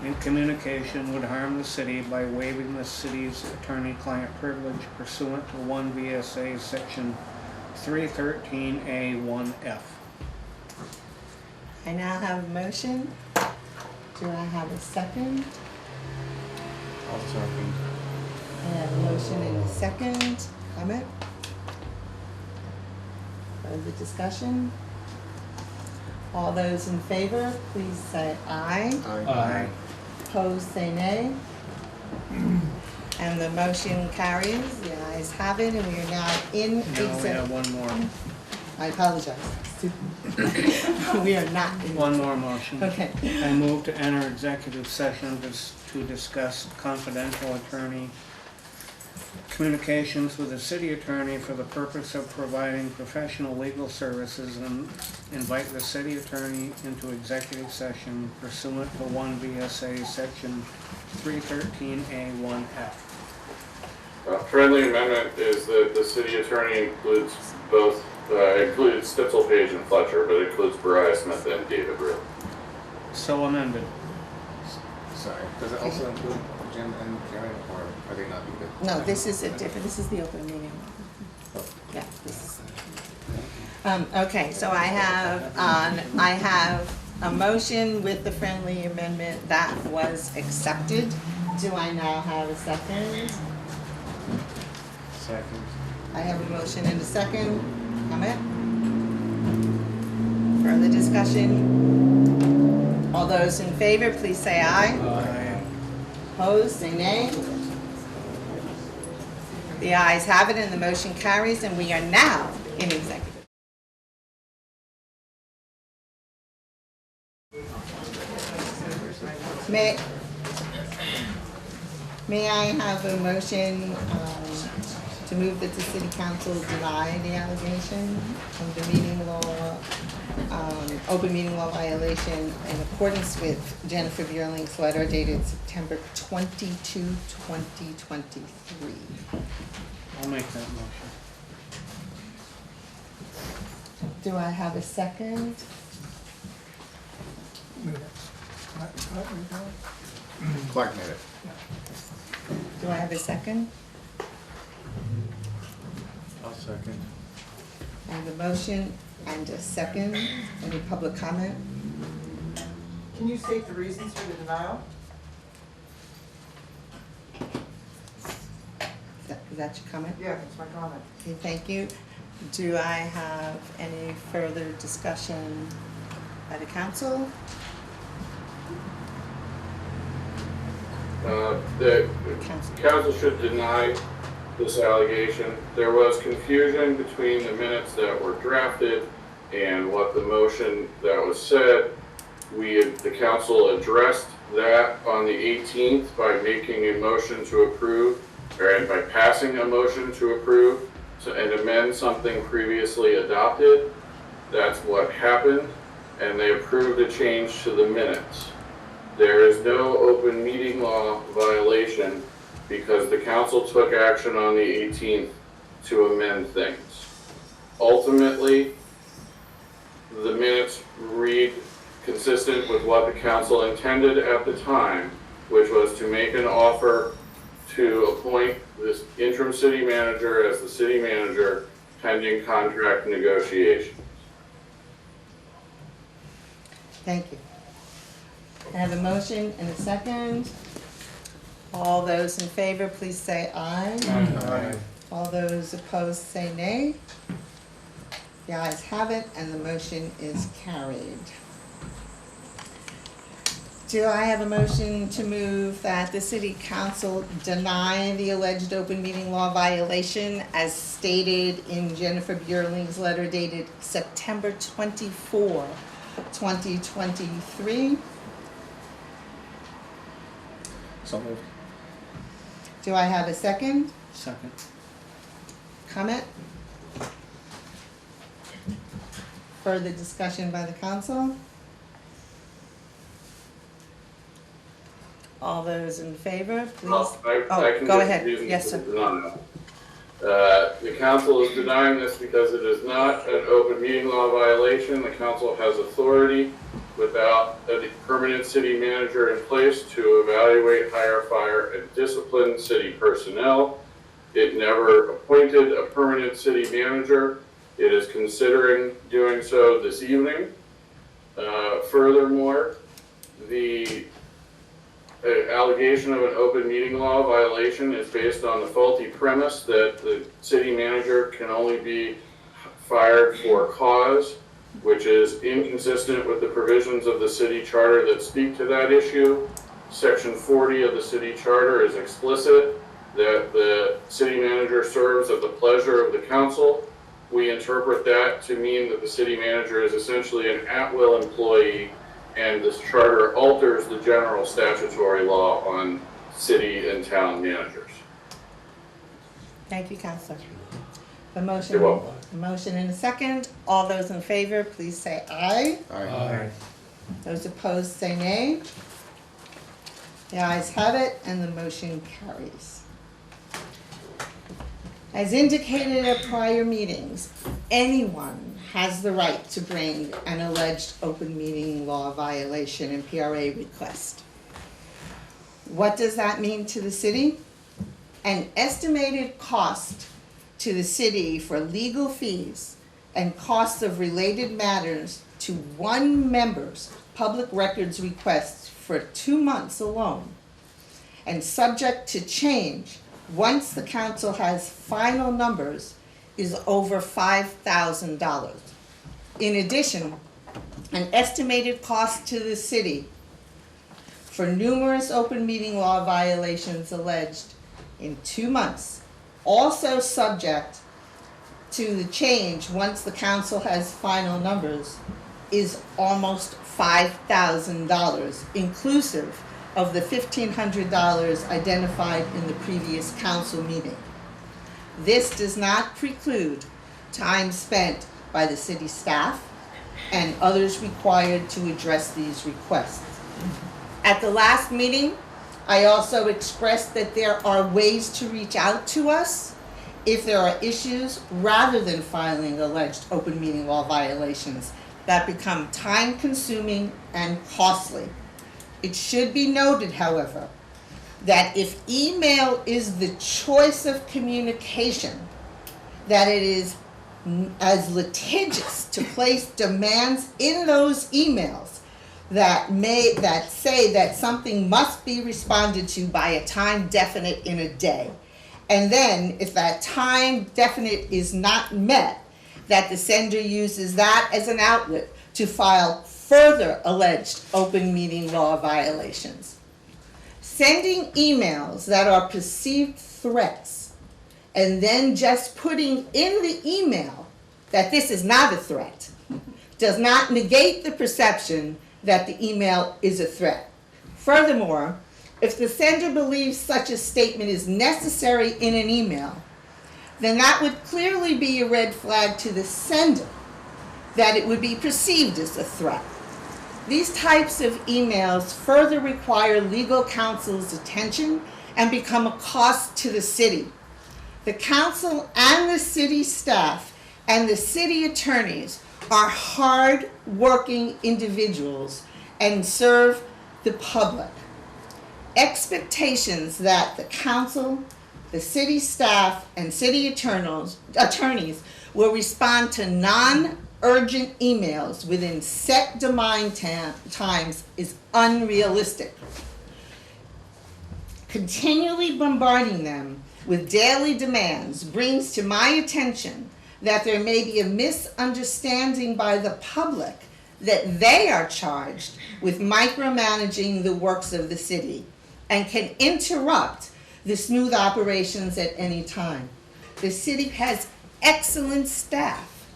and communication would harm the city by waiving the city's attorney-client privilege pursuant to 1 VSA section 313A1F. I now have a motion. Do I have a second? I'll second. I have a motion and a second. Comment? Further discussion? All those in favor, please say aye. Aye. Opposed, say nay. And the motion carries. The ayes have it, and we are now in No, we have executive. one more. I apologize. We are not in. One more motion. Okay. I move to enter executive session to discuss confidential attorney communications with the city attorney for the purpose of providing professional legal services and invite the city attorney into executive session pursuant to 1 VSA section 313A1F. Friendly amendment is that the city attorney includes both, includes Stitzel, Page, and Fletcher, but includes Bariah Smith and David Rue. So amended. Sorry, does it also include Jim and Karen, or are they not needed? No, this is a different, this is the open meeting. Yeah, this is. Okay, so I have a motion with the friendly amendment that was accepted. Do I now have a second? Second. I have a motion and a second. Comment? Further discussion? All those in favor, please say aye. Aye. Opposed, say nay. The ayes have it and the motion carries, and we are now in executive. May I have a motion to move that the city council deny the allegation of the meeting law, open meeting law violation in accordance with Jennifer Bierling's letter dated September 22, 2023. I'll make that motion. Do I have a second? Clark made it. Do I have a second? I'll second. I have a motion and a second. Any public comment? Can you state the reasons for the denial? Is that your comment? Yeah, that's my comment. Okay, thank you. Do I have any further discussion by the council? The council should deny this allegation. There was confusion between the minutes that were drafted and what the motion that was said. The council addressed that on the 18th by making a motion to approve, or by passing a motion to approve and amend something previously adopted. That's what happened, and they approved a change to the minutes. There is no open meeting law violation because the council took action on the 18th to amend things. Ultimately, the minutes read consistent with what the council intended at the time, which was to make an offer to appoint this interim city manager as the city manager pending contract negotiations. Thank you. I have a motion and a second. All those in favor, please say aye. Aye. All those opposed, say nay. The ayes have it, and the motion is carried. Do I have a motion to move that the city council deny the alleged open meeting law violation as stated in Jennifer Bierling's letter dated September 24, 2023? So moved. Do I have a second? Second. Comment? Further discussion by the council? All those in favor, please? Well, I Oh, can go give ahead. reasons Yes, for sir. the denial. The council is denying this because it is not an open meeting law violation. The council has authority without a permanent city manager in place to evaluate, hire, fire, and discipline city personnel. It never appointed a permanent city manager. It is considering doing so this evening. Furthermore, the allegation of an open meeting law violation is based on the faulty premise that the city manager can only be fired for cause which is inconsistent with the provisions of the city charter that speak to that issue. Section 40 of the city charter is explicit that the city manager serves at the pleasure of the council. We interpret that to mean that the city manager is essentially an at-will employee, and this charter alters the general statutory law on city and town managers. Thank you, Counselor. The You're welcome. motion and a second. All those in favor, please say aye. Aye. Those opposed, say nay. The ayes have it, and the motion carries. As indicated at prior meetings, anyone has the right to bring an alleged open meeting law violation and PRA request. What does that mean to the city? An estimated cost to the city for legal fees and costs of related matters to one member's public records requests for 2 months alone, and subject to change once the council has final numbers, is over $5,000. In addition, an estimated cost to the city for numerous open meeting law violations alleged in 2 months, also subject to the change once the council has final numbers, is almost $5,000, inclusive of the $1,500 identified in the previous council meeting. This does not preclude time spent by the city staff and others required to address these requests. At the last meeting, I also expressed that there are ways to reach out to us if there are issues, rather than filing alleged open meeting law violations that become time-consuming and costly. It should be noted, however, that if email is the choice of communication, that it is as litigious to place demands in those emails that say that something must be responded to by a time definite in a day. And then, if that time definite is not met, that the sender uses that as an outlet to file further alleged open meeting law violations. Sending emails that are perceived threats and then just putting in the email that this is not a threat does not negate the perception that the email is a threat. Furthermore, if the sender believes such a statement is necessary in an email, then that would clearly be a red flag to the sender that it would be perceived as a threat. These types of emails further require legal counsel's attention and become a cost to the city. The council and the city staff and the city attorneys are hard-working individuals and serve the public. Expectations that the council, the city staff, and city attorneys will respond to non-urgent emails within set deadline times is unrealistic. Continually bombarding them with daily demands brings to my attention that there may be a misunderstanding by the public that they are charged with micromanaging the works of the city and can interrupt the smooth operations at any time. The city has excellent staff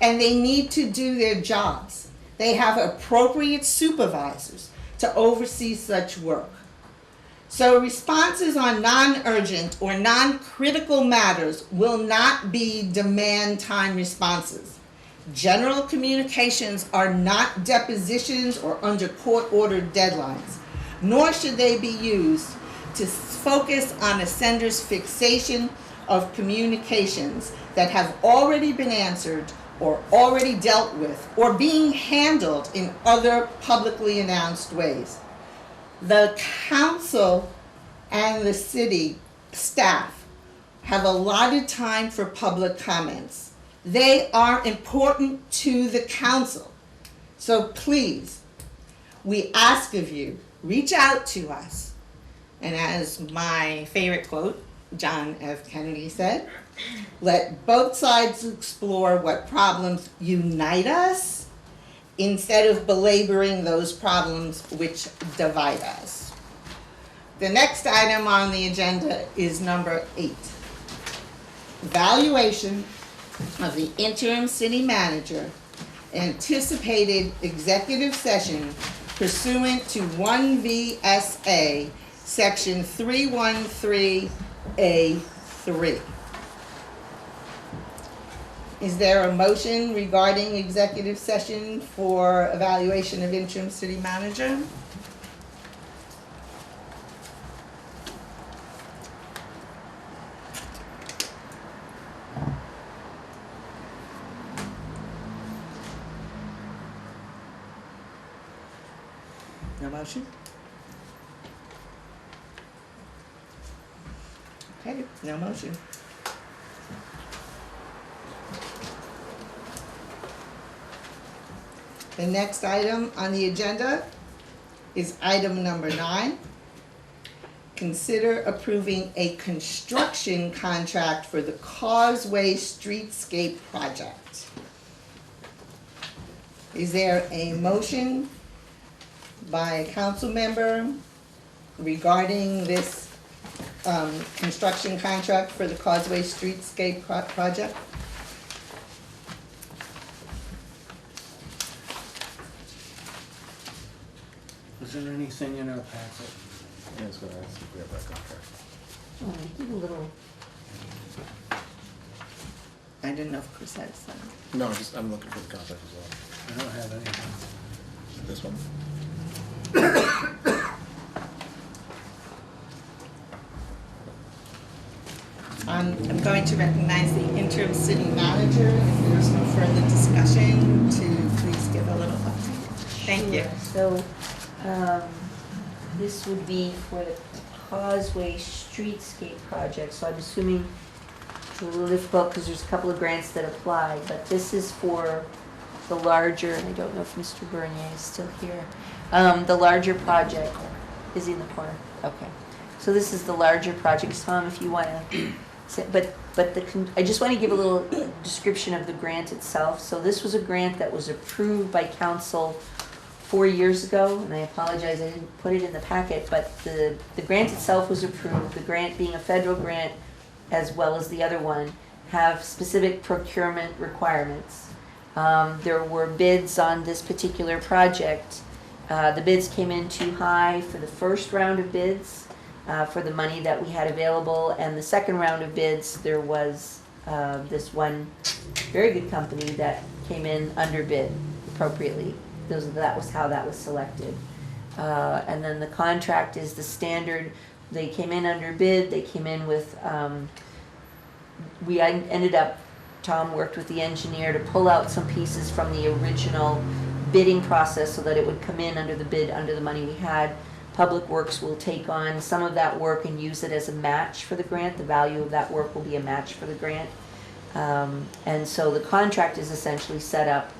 and they need to do their jobs. They have appropriate supervisors to oversee such work. So responses on non-urgent or non-critical matters will not be demand time responses. General communications are not depositions or under court-ordered deadlines, nor should they be used to focus on a sender's fixation of communications that have already been answered or already dealt with or being handled in other publicly announced ways. The council and the city staff have allotted time for public comments. They are important to the council. So please, we ask of you, reach out to us. And as my favorite quote, John F. Kennedy said, let both sides explore what problems unite us instead of belaboring those problems which divide us. The next item on the agenda is number 8. Evaluation of the interim city manager, anticipated executive session pursuant to 1 VSA section 313A3. Is there a motion regarding executive session for evaluation of interim city manager? No motion? Okay, no motion. The next item on the agenda is item number 9. Consider approving a construction contract for the Causeway Streetscape project. Is there a motion by a council member regarding this construction contract for the Causeway Streetscape project? Was there anything in our packet? Yeah, I was gonna ask if we have that contract. Oh, give a little. I didn't know if Chris had some. No, I'm looking for the contract as well. I don't have anything. This one? I'm going to recognize the interim city manager. If there's no further discussion, to please give a little update. Thank you. So, this would be for the Causeway Streetscape project, so I'm assuming it's a little difficult because there's a couple of grants that apply, but this is for the larger, and I don't know if Mr. Bernier is still here, the larger project. Is he in the corner? Okay. So this is the larger project. Tom, if you want to, I just want to give a little description of the grant itself. So this was a grant that was approved by council 4 years ago, and I apologize, I didn't put it in the packet, but the grant itself was approved. The grant, being a federal grant, as well as the other one, have specific procurement requirements. There were bids on this particular project. The bids came in too high for the first round of bids, for the money that we had available, and the second round of bids, there was this one very good company that came in under bid appropriately. That was how that was selected. And then the contract is the standard. They came in under bid. They came in with, we ended up, Tom worked with the engineer to pull out some pieces from the original bidding process so that it would come in under the bid, under the money we had. Public Works will take on some of that work and use it as a match for the grant. The value of that work will be a match for the grant. And so the contract is essentially set up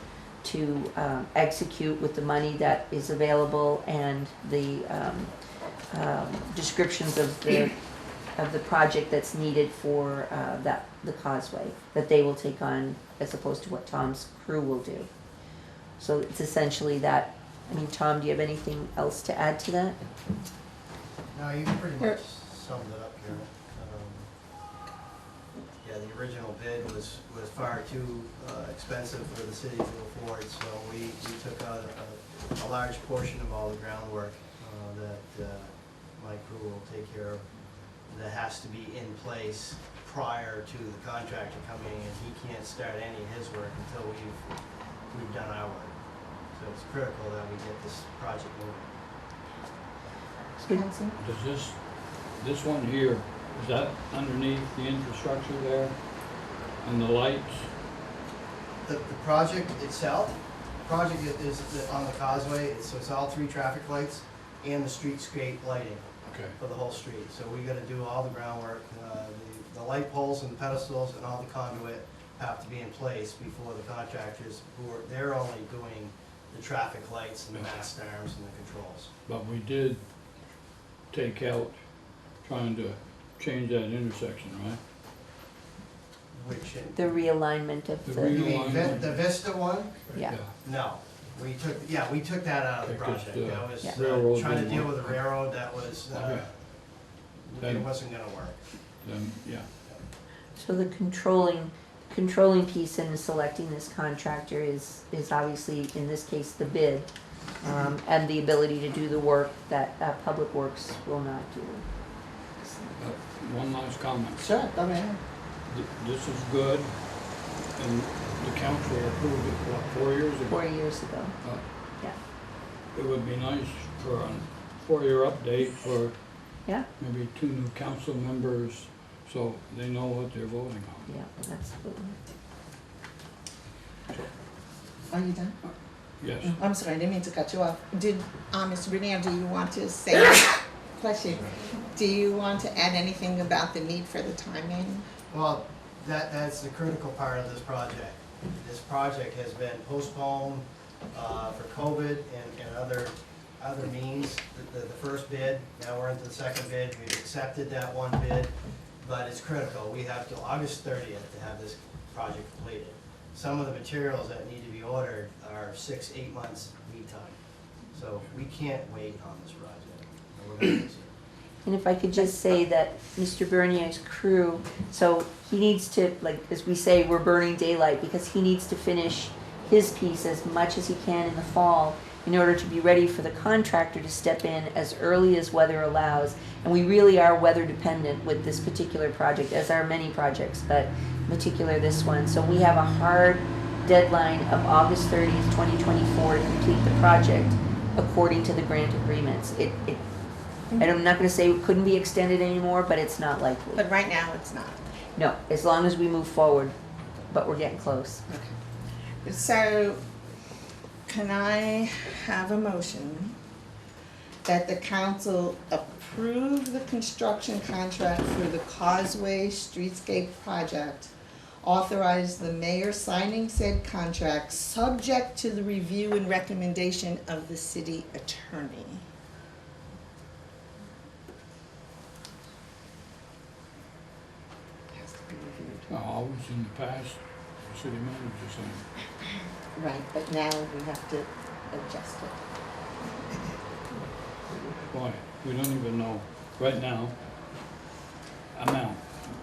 to execute with the money that is available and the descriptions of the project that's needed for the causeway that they will take on, as opposed to what Tom's crew will do. So it's essentially that. I mean, Tom, do you have anything else to add to that? No, you pretty much summed it up here. Yeah, the original bid was far too expensive for the city to afford, so we took out a large portion of all the groundwork that my crew will take care of. That has to be in place prior to the contractor coming in. He can't start any of his work until we've done our work. So it's critical that we get this project moving. Does this one here, is that underneath the infrastructure there? And the lights? The project itself, is on the causeway, so it's all 3 traffic lights and the streetscape lighting for the whole street. So we gotta do all the groundwork, the light poles and the pedestals and all the conduit have to be in place before the contractors, they're only doing the traffic lights and the mast arms and the controls. But we did take out trying to change that intersection, right? Which, The realignment of The the, you mean realignment. the Vista one? yeah. No, we took that out of the Because, project. That was, Yeah. railroad trying to didn't deal work. with the railroad, that was, Okay. it Then- wasn't gonna work. Then, yeah. So the controlling piece in selecting this contractor is obviously, in this case, the bid, and the ability to do the work that Public Works will not do. One last comment. Sure, go ahead. This is good, and the council approved it, what, 4 years ago? 4 years ago, Uh, yeah. It would be nice for a 4-year update for Yeah, maybe 2 new council members, so they know what they're voting on. yeah, absolutely. Are you done? Yes. I'm sorry, I didn't mean to cut you off. Did, Mr. Bernier, do you want to say, bless you, do you want to add anything about the need for the timing? Well, that's the critical part of this project. This project has been postponed for COVID and other means. The first bid, now we're into the second bid, we've accepted that one bid, but it's critical. We have till August 30th to have this project completed. Some of the materials that need to be ordered are 6-8 months lead time. So we can't wait on this project. And we're gonna fix it. And if I could just say that Mr. Bernier's crew, so he needs to, like, as we say, we're burning daylight, because he needs to finish his piece as much as he can in the fall in order to be ready for the contractor to step in as early as weather allows. And we really are weather dependent with this particular project, as are many projects, but in particular this one. So we have a hard deadline of August 30th, 2024 to complete the project according to the grant agreements. And I'm not gonna say it couldn't be extended anymore, but it's not likely. But right now, it's not. No, as long as we move forward, but we're getting close. Okay. So, can I have a motion that the council approve the construction contract for the Causeway Streetscape project, authorize the mayor signing said contract, subject to the review and recommendation of the city attorney? Has to be reviewed. Always in the past, the city manager saying, Right, but now we have to adjust it. boy, we don't even know, right now, amount.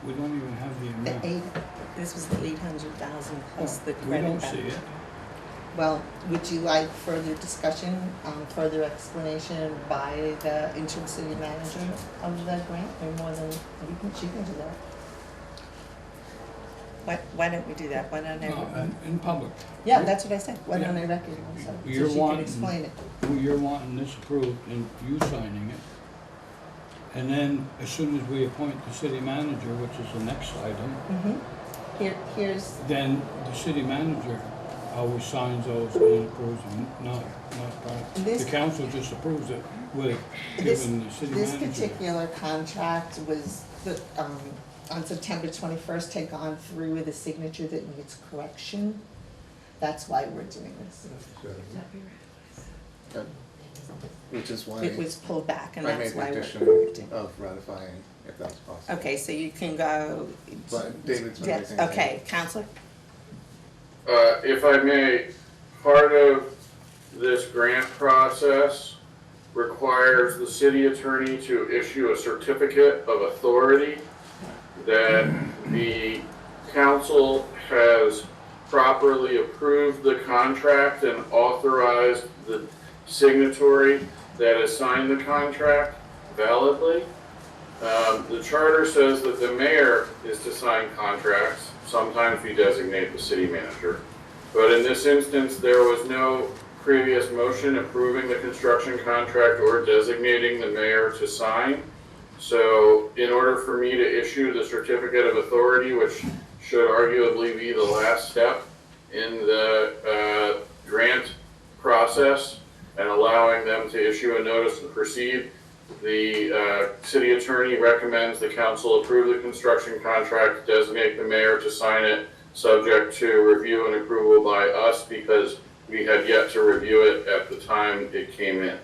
We don't even have the The amount. this was the 800,000 plus the We credit don't back. see it. Well, would you like further discussion, further explanation by the interim city manager of the grant? Or more than, she can do that. Why don't we do that? Why don't I? In public. Yeah, that's what I said. Why don't I recognize her? You're So she can wanting- explain it. You're wanting this approved and you signing it. And then, as soon as we appoint the city manager, which is the next item, Here's, then the city manager always signs those and approves them, not the This- council just approves it with this, giving the city this manager. particular contract was, on September 21st, had gone through with a signature that needs correction. That's why we're doing this. Okay. Which is why It was pulled back, and I that's made the why we're addition correcting. of ratifying, if that's possible. Okay, so you can go. But David's been Yes, everything. okay, Counselor? If I may, part of this grant process requires the city attorney to issue a certificate of authority that the council has properly approved the contract and authorized the signatory that has signed the contract validly. The charter says that the mayor is to sign contracts. Sometimes we designate the city manager. But in this instance, there was no previous motion approving the construction contract or designating the mayor to sign. So in order for me to issue the certificate of authority, which should arguably be the last step in the grant process, and allowing them to issue a notice to proceed, the city attorney recommends the council approve the construction contract, designate the mayor to sign it, subject to review and approval by us, because we had yet to review it at the time it came in.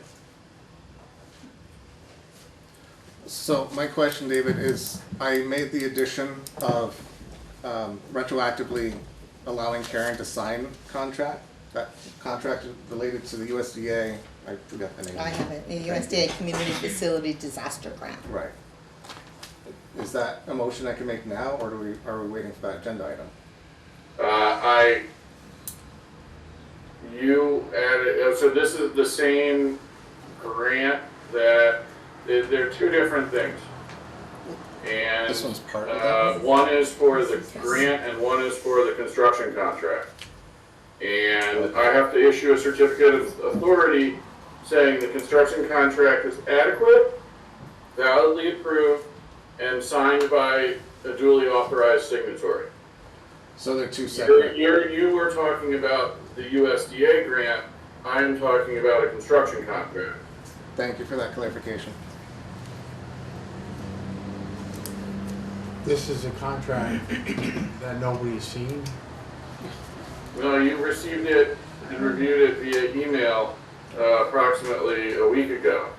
So my question, David, is I made the addition of retroactively allowing Karen to sign that contract related to the USDA. I forgot the name. I have it, the USDA Community Facility Disaster Grant. Right. Is that a motion I can make now, or are we waiting for that agenda item? You added, so this is the same grant that, they're two different things. And This one's part of that? one is for the grant and one is for the construction contract. And I have to issue a certificate of authority saying the construction contract is adequate, validly approved, and signed by a duly authorized signatory. So they're two separate. You were talking about the USDA grant, I'm talking about a construction contract. Thank you for that clarification. This is a contract that nobody's seen. No, you received it and reviewed it via email approximately a week ago.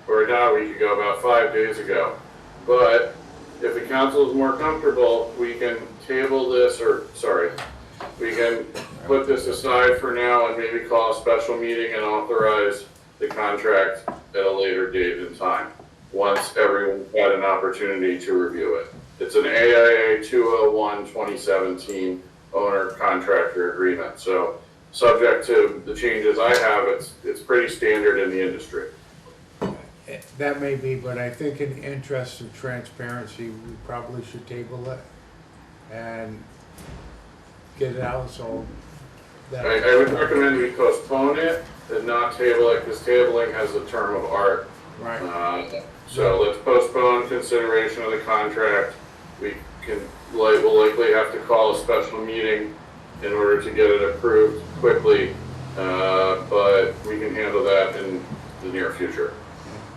Or not a week ago, about 5 days ago. But if the council is more comfortable, we can table this, we can put this aside for now and maybe call a special meeting and authorize the contract at a later date and time, once everyone's had an opportunity to review it. It's an AIA 201-2017 owner-contractor agreement. So subject to the changes I have, it's pretty standard in the industry. That may be, but I think in the interest of transparency, we probably should table it and get it out so that. I would recommend we postpone it and not table it, because tabling has a term of art. Right. So let's postpone consideration of the contract. We'll likely have to call a special meeting in order to get it approved quickly, but we can handle that in the near future.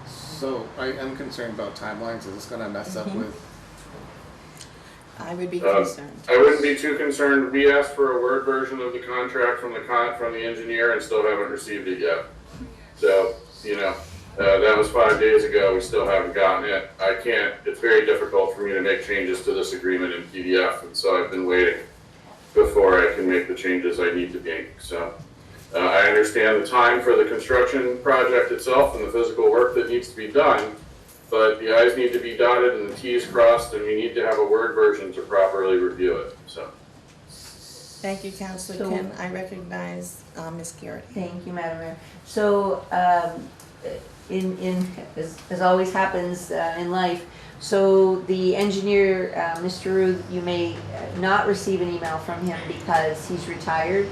So I am concerned about timelines. Is this going to mess up with? I would be concerned. I wouldn't be too concerned. We asked for a Word version of the contract from the engineer and still haven't received it yet. So, that was 5 days ago. We still haven't gotten it. It's very difficult for me to make changes to this agreement in PDF, and so I've been waiting before I can make the changes I need to make. So I understand the time for the construction project itself and the physical work that needs to be done, but the I's need to be dotted and the T's crossed, and we need to have a Word version to properly review it. So. Thank you, Councilor So- Kim. I recognize Ms. Garrett. Thank you, Madam Mayor. So, as always happens in life, so the engineer, Mr. Ruth, you may not receive an email from him because he's retired.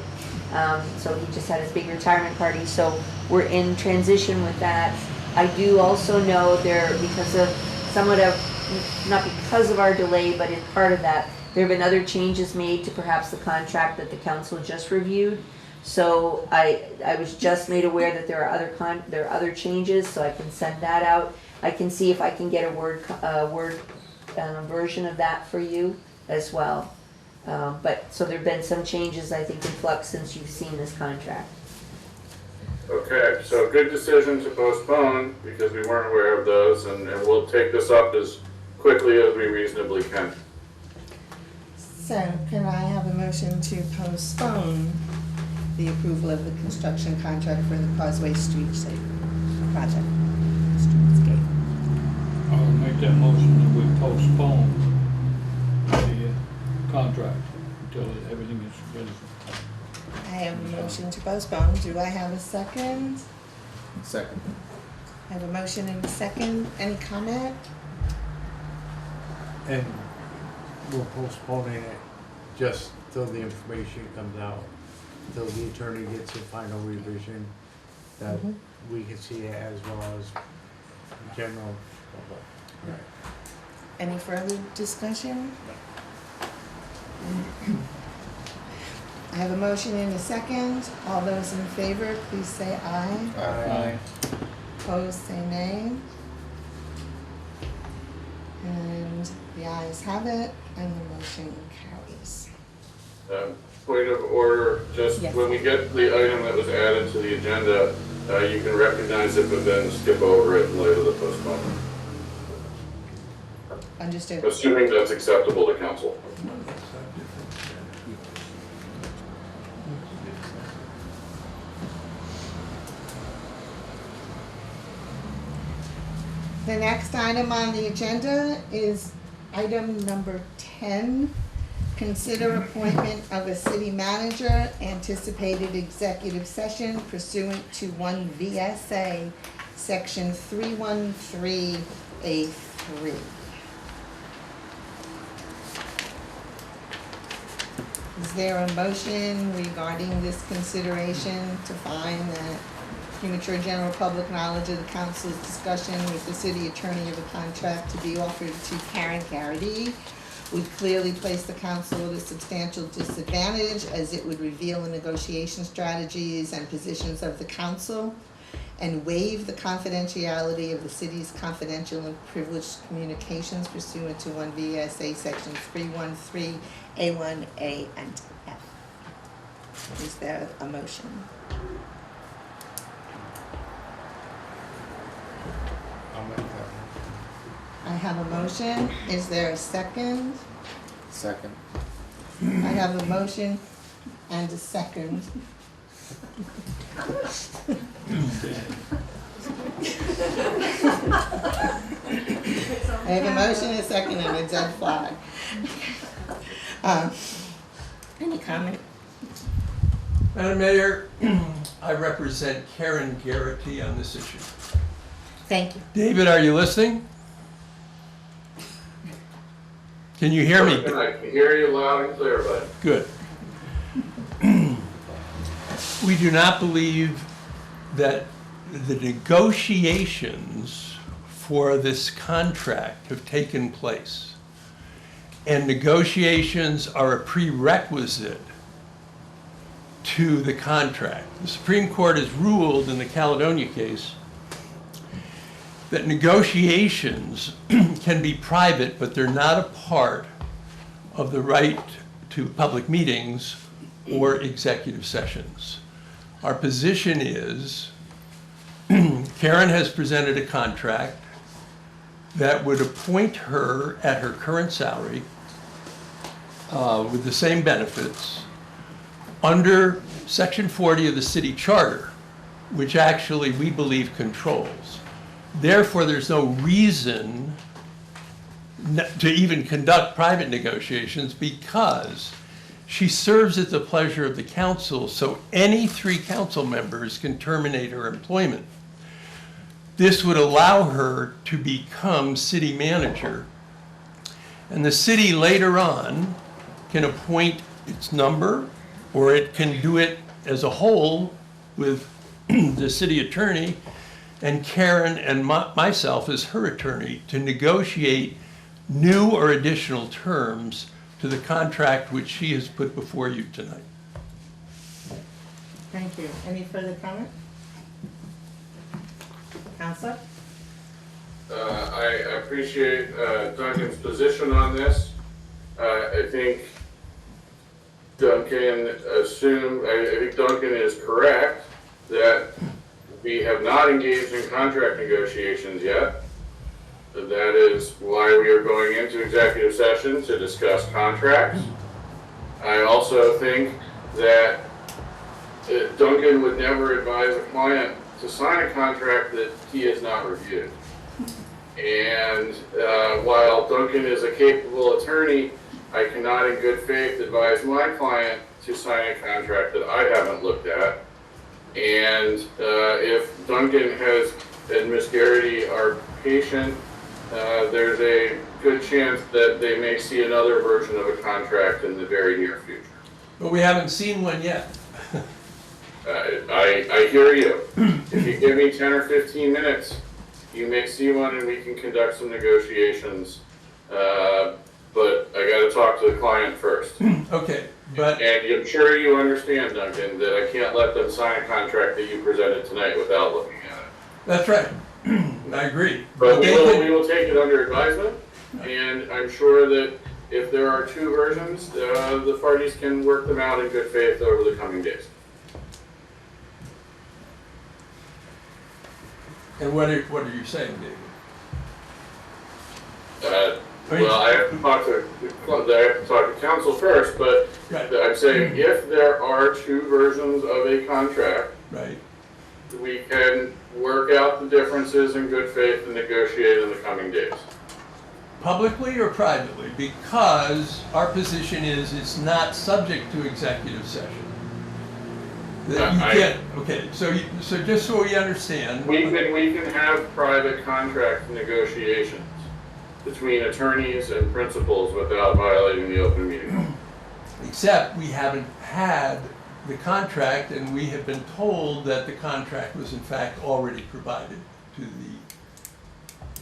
So he just had his big retirement party, so we're in transition with that. I do also know because of somewhat of, not because of our delay, but in part of that, there have been other changes made to perhaps the contract that the council just reviewed. So I was just made aware that there are other changes, so I can send that out. I can see if I can get a Word version of that for you as well. So there've been some changes, I think, in flux since you've seen this contract. Okay, so good decision to postpone because we weren't aware of those, and we'll take this up as quickly as we reasonably can. So can I have a motion to postpone the approval of the construction contract for the Causeway Street project? Streetscape. I'll make that motion that we postpone the contract until everything is ready. I have a motion to postpone. Do I have a second? Second. I have a motion and a second. Any comment? And we're postponing it just till the information comes out, till the attorney gets a final revision, that we can see it as well as general public. Right. Any further discussion? I have a motion and a second. All those in favor, please say aye. Aye. Opposed, say nay. And the ayes have it, and the motion carries. Point of order, just Yes. when we get the item that was added to the agenda, you can recognize it, but then skip over it in light of the postponement. Understood. assuming that's acceptable to council. The next item on the agenda is item number 10. Consider appointment of a city manager, anticipated executive session pursuant to 1 VSA, section 313A3. Is there a motion regarding this consideration to find that premature general public knowledge of the council's discussion with the city attorney of a contract to be offered to Karen Garrity would clearly place the council at a substantial disadvantage, as it would reveal the negotiation strategies and positions of the council and waive the confidentiality of the city's confidential and privileged communications pursuant to 1 VSA sections 313A1, A, and F. Is there a motion? I'll make that one. I have a motion. Is there a second? Second. I have a motion and a second. I have a motion and a second and a dead flag. Any comment? Madam Mayor, I represent Karen Garrity on this issue. Thank you. David, are you listening? Can you hear me? I can hear you loud and clear, bud. Good. We do not believe that the negotiations for this contract have taken place. And negotiations are a prerequisite to the contract. The Supreme Court has ruled in the Caledonia case that negotiations can be private, but they're not a part of the right to public meetings or executive sessions. Our position is Karen has presented a contract that would appoint her at her current salary with the same benefits under Section 40 of the city charter, which actually we believe controls. Therefore, there's no reason to even conduct private negotiations because she serves at the pleasure of the council, so any 3 council members can terminate her employment. This would allow her to become city manager, and the city later on can appoint its number, or it can do it as a whole with the city attorney and Karen and myself as her attorney to negotiate new or additional terms to the contract which she has put before you tonight. Thank you. Any further comment? Counselor? I appreciate Duncan's position on this. I think Duncan I think Duncan is correct that we have not engaged in contract negotiations yet. That is why we are going into executive session to discuss contracts. I also think that Duncan would never advise a client to sign a contract that he has not reviewed. And while Duncan is a capable attorney, I cannot in good faith advise my client to sign a contract that I haven't looked at. And if Duncan and Ms. Garrity are patient, there's a good chance that they may see another version of a contract in the very near future. But we haven't seen one yet. I hear you. If you give me 10 or 15 minutes, you may see one and we can conduct some negotiations. But I gotta talk to the client first. Okay, but... And I'm sure you understand, Duncan, that I can't let them sign a contract that you presented tonight without looking at it. That's right. I agree. But we will take it under advisement, and I'm sure that if there are 2 versions, the parties can work them out in good faith over the coming days. And what are you saying, David? Well, I have to talk to council first, but Right. I'm saying if there are two versions of a contract, Right. we can work out the differences in good faith and negotiate in the coming days. Publicly or privately? Because our position is it's not subject to executive session. That you can't, okay, so just so we understand. We can have private contract negotiations between attorneys and principals without violating the open meeting law. Except we haven't had the contract, and we have been told that the contract was in fact already provided to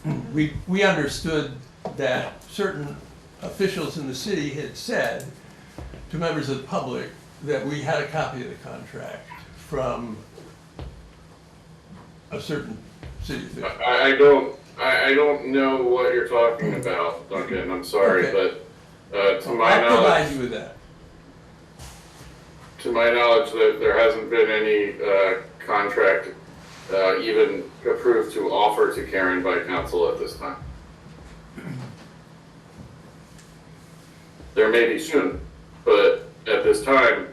the, we understood that certain officials in the city had said to members of the public that we had a copy of the contract from a certain city official. I don't know what you're talking about, Duncan, I'm sorry, Okay. but to my I'll provide knowledge, you with that. to my knowledge, that there hasn't been any contract even approved to offer to Karen by council at this time. There may be soon, but at this time,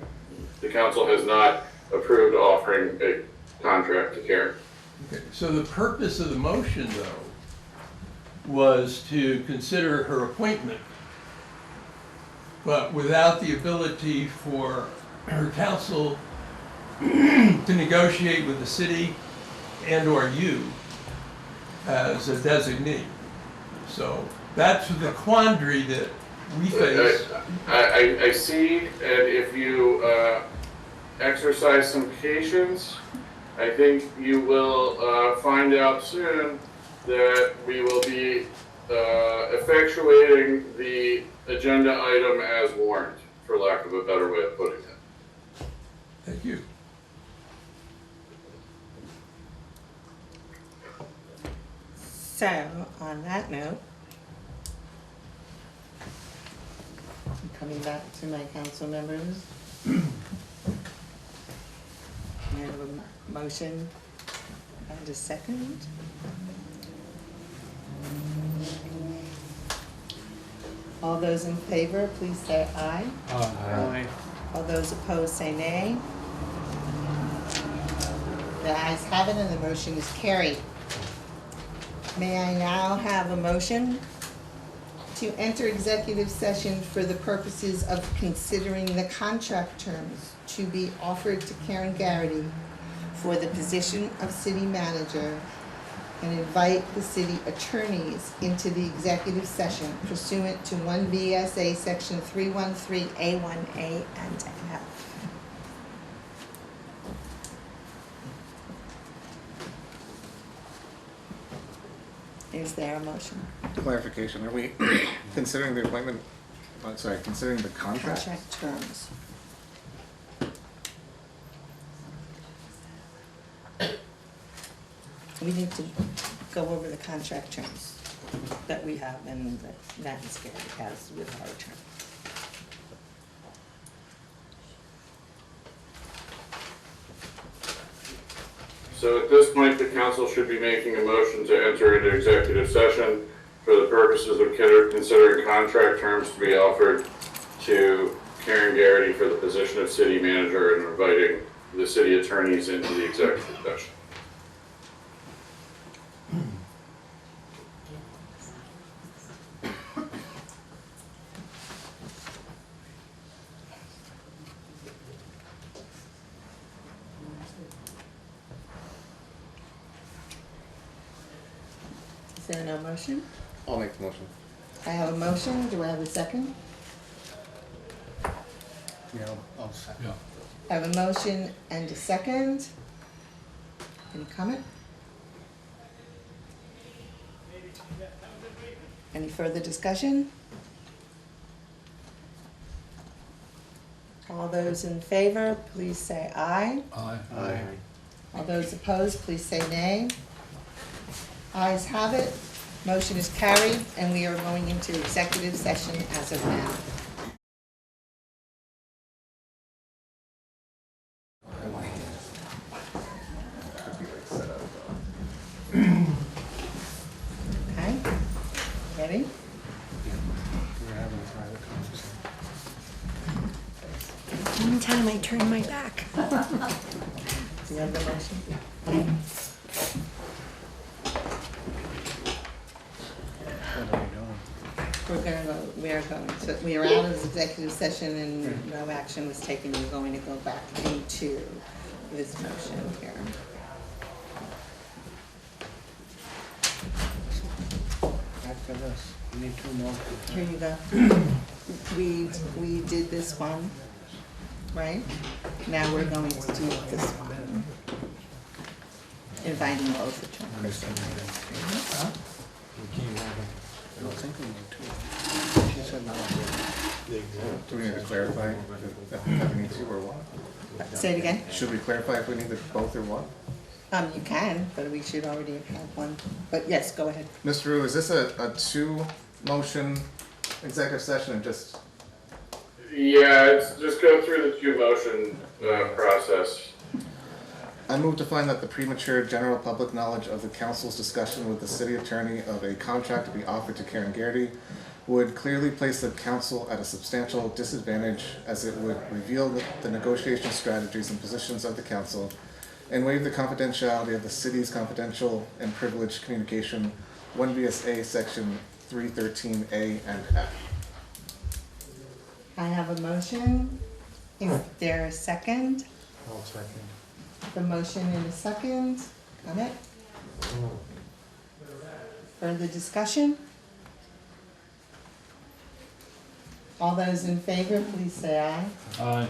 the council has not approved offering a contract to Karen. Okay, so the purpose of the motion, though, was to consider her appointment, but without the ability for her counsel to negotiate with the city and/or you as a designee. So that's the quandary that we face. I see, and if you exercise some patience, I think you will find out soon that we will be effectuating the agenda item as warned, for lack of a better way of putting it. Thank you. So, on that note, I'm coming back to my council members. I have a motion and a second. All those in favor, please say aye. Aye. All those opposed, say nay. The ayes have it and the motion is carried. May I now have a motion to enter executive session for the purposes of considering the contract terms to be offered to Karen Garrity for the position of city manager and invite the city attorneys into the executive session pursuant to 1 VSA section 313A1A and F. Is there a motion? Clarification, are we considering the appointment, I'm sorry, considering the contract? Contract terms. We need to go over the contract terms that we have and that Nathan's has with our attorney. So at this point, the council should be making a motion to enter into executive session for the purposes of considering contract terms to be offered to Karen Garrity for the position of city manager and inviting the city attorneys into the executive session. Is there no motion? I'll make the motion. I have a motion. Do I have a second? Yeah, I'll second. Yeah. I have a motion and a second. Any comment? Any further discussion? All those in favor, please say aye. Aye. Aye. All those opposed, please say nay. Ayes have it. Motion is carried, and we are going into executive session as of now. Okay, ready? time I turn my back. Do you have the motion? We are out of executive session and no action was taken. We're going to go back into this motion here. After this, we need two more. Here you go. We did this one, right? Now we're going to do this one. Inviting both attorneys. We can't have it. I don't think we need two. She said no. Do we need to clarify if we need two or one? Say it again. Should we clarify if we need both or one? You can, but we should already have had one. But yes, go ahead. Mr. Rue, is this a two motion executive session and just? Yeah, it's just go through the two motion process. I move to find that the premature general public knowledge of the council's discussion with the city attorney of a contract to be offered to Karen Garrity would clearly place the council at a substantial disadvantage, as it would reveal the negotiation strategies and positions of the council and waive the confidentiality of the city's confidential and privileged communication 1 VSA section 313A and F. I have a motion. Is there a second? I'll second. The motion in a second. Comment? Further discussion? All those in favor, please say aye. Aye.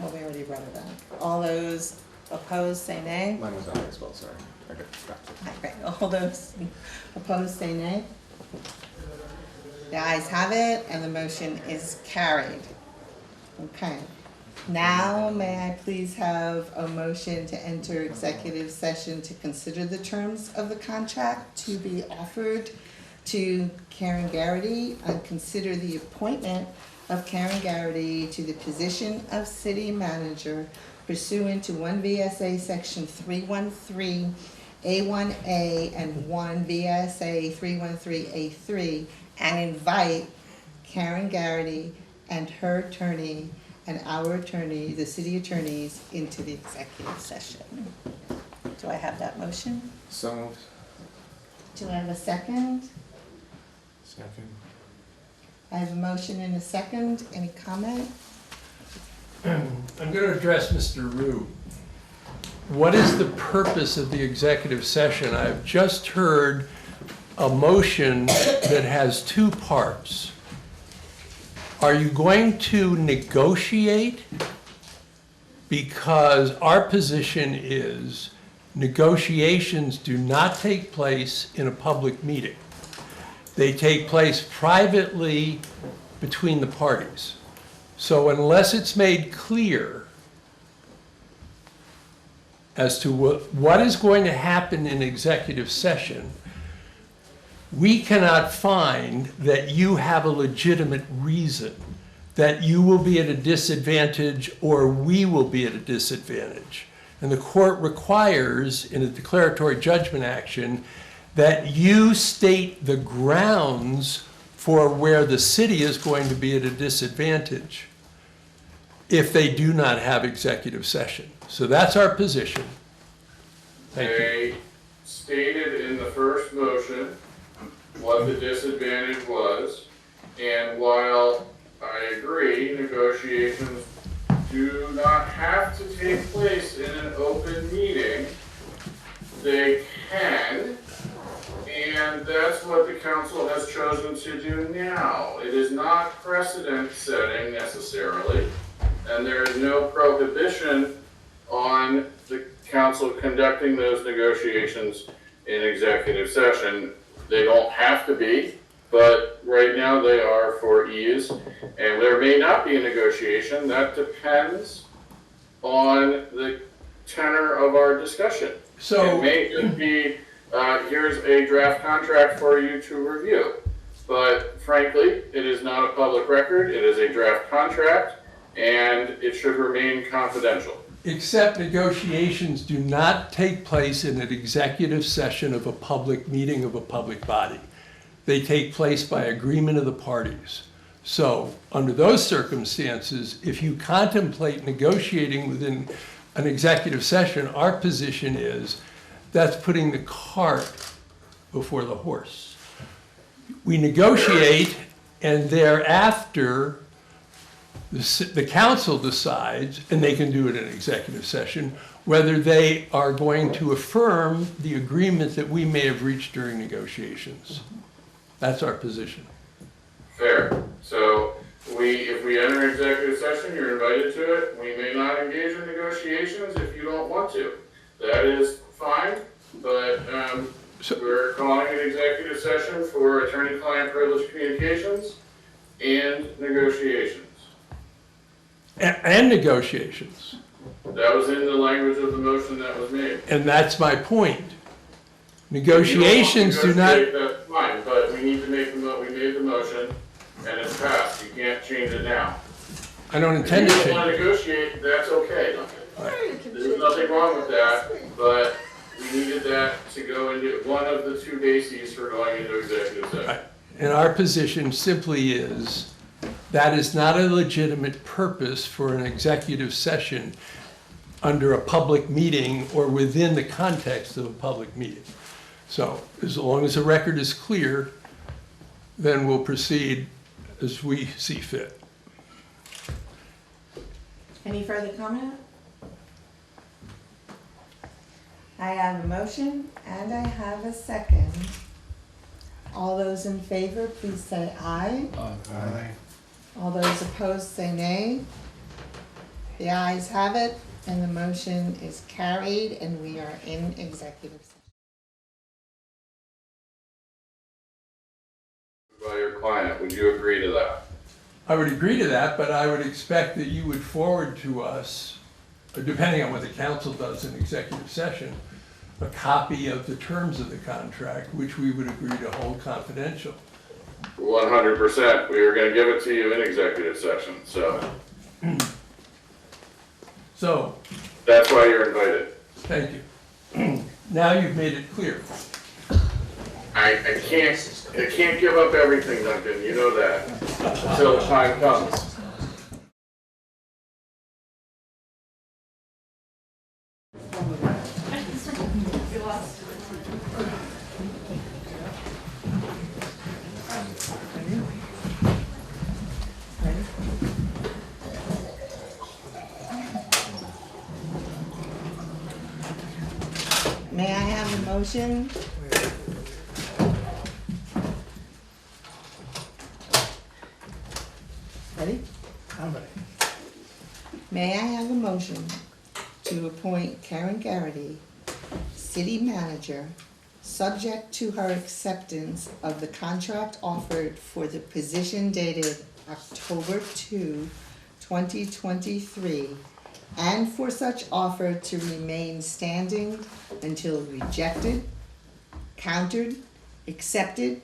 Oh, we already brought it back. All those opposed, say nay. Mine was on as well, sorry. I got distracted. Right, all those opposed, say nay. The ayes have it, and the motion is carried. Okay. Now, may I please have a motion to enter executive session to consider the terms of the contract to be offered to Karen Garrity and consider the appointment of Karen Garrity to the position of city manager pursuant to 1 VSA section 313 A1A and 1 VSA 313 A3, and invite Karen Garrity and her attorney and our attorney, the city attorneys, into the executive session. Do I have that motion? So moved. Do I have a second? Second. I have a motion and a second. Any comment? I'm going to address Mr. Rue. What is the purpose of the executive session? I've just heard a motion that has two parts. Are you going to negotiate? Because our position is negotiations do not take place in a public meeting. They take place privately between the parties. So unless it's made clear as to what is going to happen in executive session, we cannot find that you have a legitimate reason that you will be at a disadvantage or we will be at a disadvantage. And the court requires, in a declaratory judgment action, that you state the grounds for where the city is going to be at a disadvantage if they do not have executive session. So that's our position. Thank you. They stated in the first motion what the disadvantage was, and while I agree negotiations do not have to take place in an open meeting, they can, and that's what the council has chosen to do now. It is not precedent setting necessarily, and there is no prohibition on the council conducting those negotiations in executive session. They don't have to be, but right now they are for ease, and there may not be a negotiation. That depends on the tenor of our discussion. So it may just be, here's a draft contract for you to review. But frankly, it is not a public record. It is a draft contract, and it should remain confidential. Except negotiations do not take place in an executive session of a public meeting of a public body. They take place by agreement of the parties. So under those circumstances, if you contemplate negotiating within an executive session, our position is that's putting the cart before the horse. We negotiate, and thereafter, the council decides, and they can do it in executive session, whether they are going to affirm the agreement that we may have reached during negotiations. That's our position. Fair. So if we enter executive session, you're invited to it. We may not engage in negotiations if you don't want to. That is fine, but we're calling an executive session for attorney-client privilege communications and negotiations. And negotiations. That was in the language of the motion that was made. And that's my point. Negotiations do not. That's fine, but we need to make we made the motion and it's passed. You can't change it now. I don't intend to If you change. don't want to negotiate, that's okay. There's nothing wrong with that, but we needed that to go into one of the two bases for going into executive session. And our position simply is that is not a legitimate purpose for an executive session under a public meeting or within the context of a public meeting. So as long as the record is clear, then we'll proceed as we see fit. Any further comment? I have a motion and I have a second. All those in favor, please say aye. Aye. All those opposed, say nay. The ayes have it, and the motion is carried, and we are in executive session. By your client, would you agree to that? I would agree to that, but I would expect that you would forward to us, depending on what the council does in executive session, a copy of the terms of the contract, which we would agree to hold confidential. 100%. We are going to give it to you in executive session, so So, that's why you're invited. thank you. Now you've made it clear. I can't give up everything, Duncan. You know that until the time comes. May I have a motion? Ready? I'm ready. May I have a motion to appoint Karen Garrity, city manager, subject to her acceptance of the contract offered for the position dated October 2, 2023, and for such offer to remain standing until rejected, countered, accepted,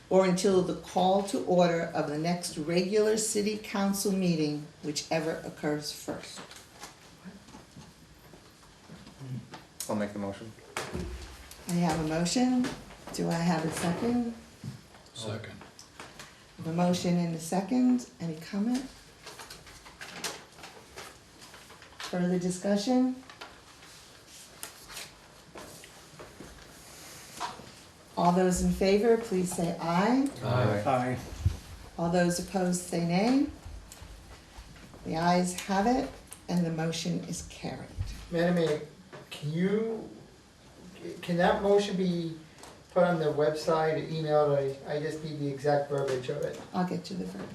or until the call to order of the next regular city council meeting, whichever occurs first. I'll make the motion. I have a motion. Do I have a second? Second. A motion and a second. Any comment? Further discussion? All those in favor, please say aye. Aye. All those opposed, say nay. The ayes have it, and the motion is carried. Madam Mayor, can that motion be put on the website or emailed? I just need the exact verbiage of it. I'll get you the verbiage.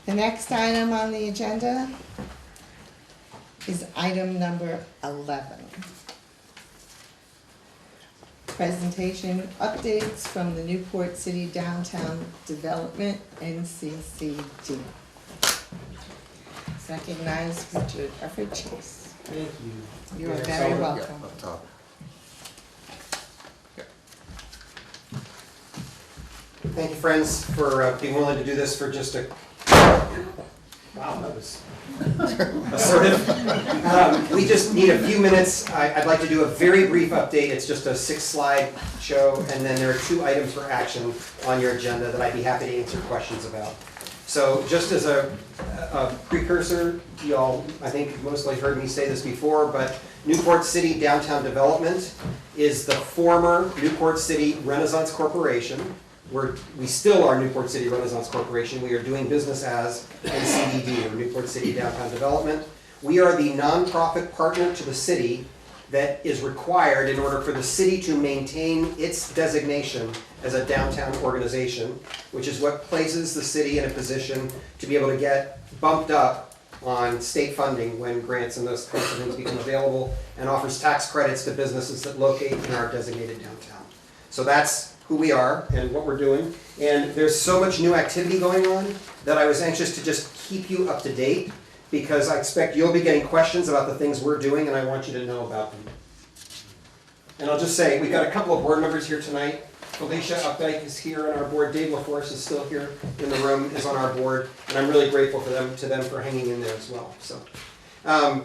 The next item on the agenda is item number 11. Presentation updates from the Newport City Downtown Development, NCCD. Recognize Richard Efford Chase. Thank you. You are Yeah, very so- welcome. Up top. Thank you, friends, for being willing to do this for just a Wow, that was assertive. We just need a few minutes. I'd like to do a very brief update. It's just a 6-slide show, and then there are 2 items for action on your agenda that I'd be happy to answer questions about. So just as a precursor, y'all, I think mostly heard me say this before, but Newport City Downtown Development is the former Newport City Renaissance Corporation. We still are Newport City Renaissance Corporation. We are doing business as NCDD, or Newport City Downtown Development. We are the nonprofit partner to the city that is required in order for the city to maintain its designation as a downtown organization, which is what places the city in a position to be able to get bumped up on state funding when grants and those kinds of things become available, and offers tax credits to businesses that locate in our designated downtown. So that's who we are and what we're doing. And there's so much new activity going on that I was anxious to just keep you up to date, because I expect you'll be getting questions about the things we're doing, and I want you to know about them. And I'll just say, we've got a couple of board members here tonight. Felicia Updike is here on our board. Dave LaForce is still here in the room, is on our board, and I'm really grateful to them for hanging in there as well. So, I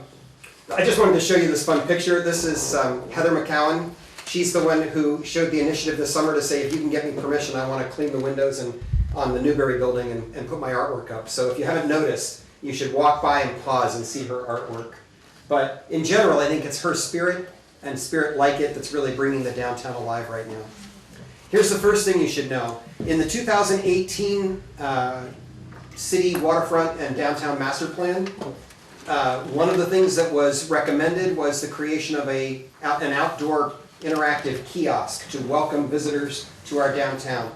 just wanted to show you this fun picture. This is Heather McCowan. She's the one who showed the initiative this summer to say, if you can get me permission, I want to clean the windows on the Newberry building and put my artwork up. So if you haven't noticed, you should walk by and pause and see her artwork. But in general, I think it's her spirit and spirit like it that's really bringing the downtown alive right now. Here's the first thing you should know. In the 2018 City Waterfront and Downtown Master Plan, one of the things that was recommended was the creation of an outdoor interactive kiosk to welcome visitors to our downtown.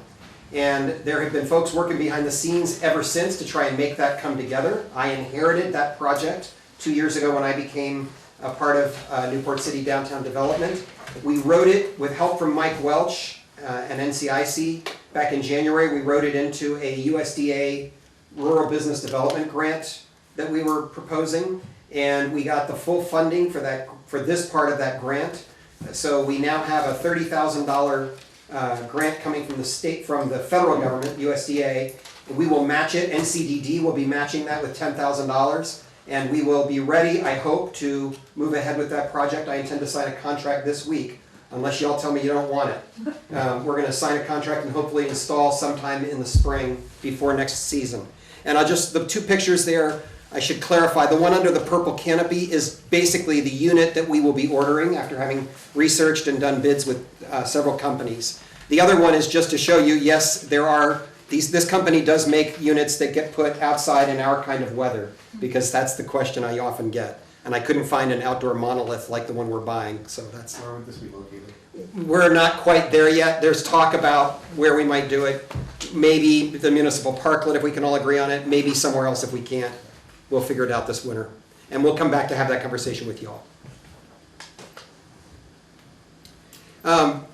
And there have been folks working behind the scenes ever since to try and make that come together. I inherited that project 2 years ago when I became a part of Newport City Downtown Development. We wrote it with help from Mike Welch and NCIC. Back in January, we wrote it into a USDA Rural Business Development grant that we were proposing, and we got the full funding for this part of that grant. So we now have a $30,000 grant coming from the federal government, USDA. We will match it. NCDD will be matching that with $10,000, and we will be ready, I hope, to move ahead with that project. I intend to sign a contract this week, unless y'all tell me you don't want it. We're going to sign a contract and hopefully install sometime in the spring before next season. And the 2 pictures there, I should clarify, the one under the purple canopy is basically the unit that we will be ordering after having researched and done bids with several companies. The other one is just to show you, yes, this company does make units that get put outside in our kind of weather, because that's the question I often get. And I couldn't find an outdoor monolith like the one we're buying, so that's... Where would this be located? We're not quite there yet. There's talk about where we might do it. Maybe the municipal parklet if we can all agree on it, maybe somewhere else if we can't. We'll figure it out this winter. And we'll come back to have that conversation with y'all.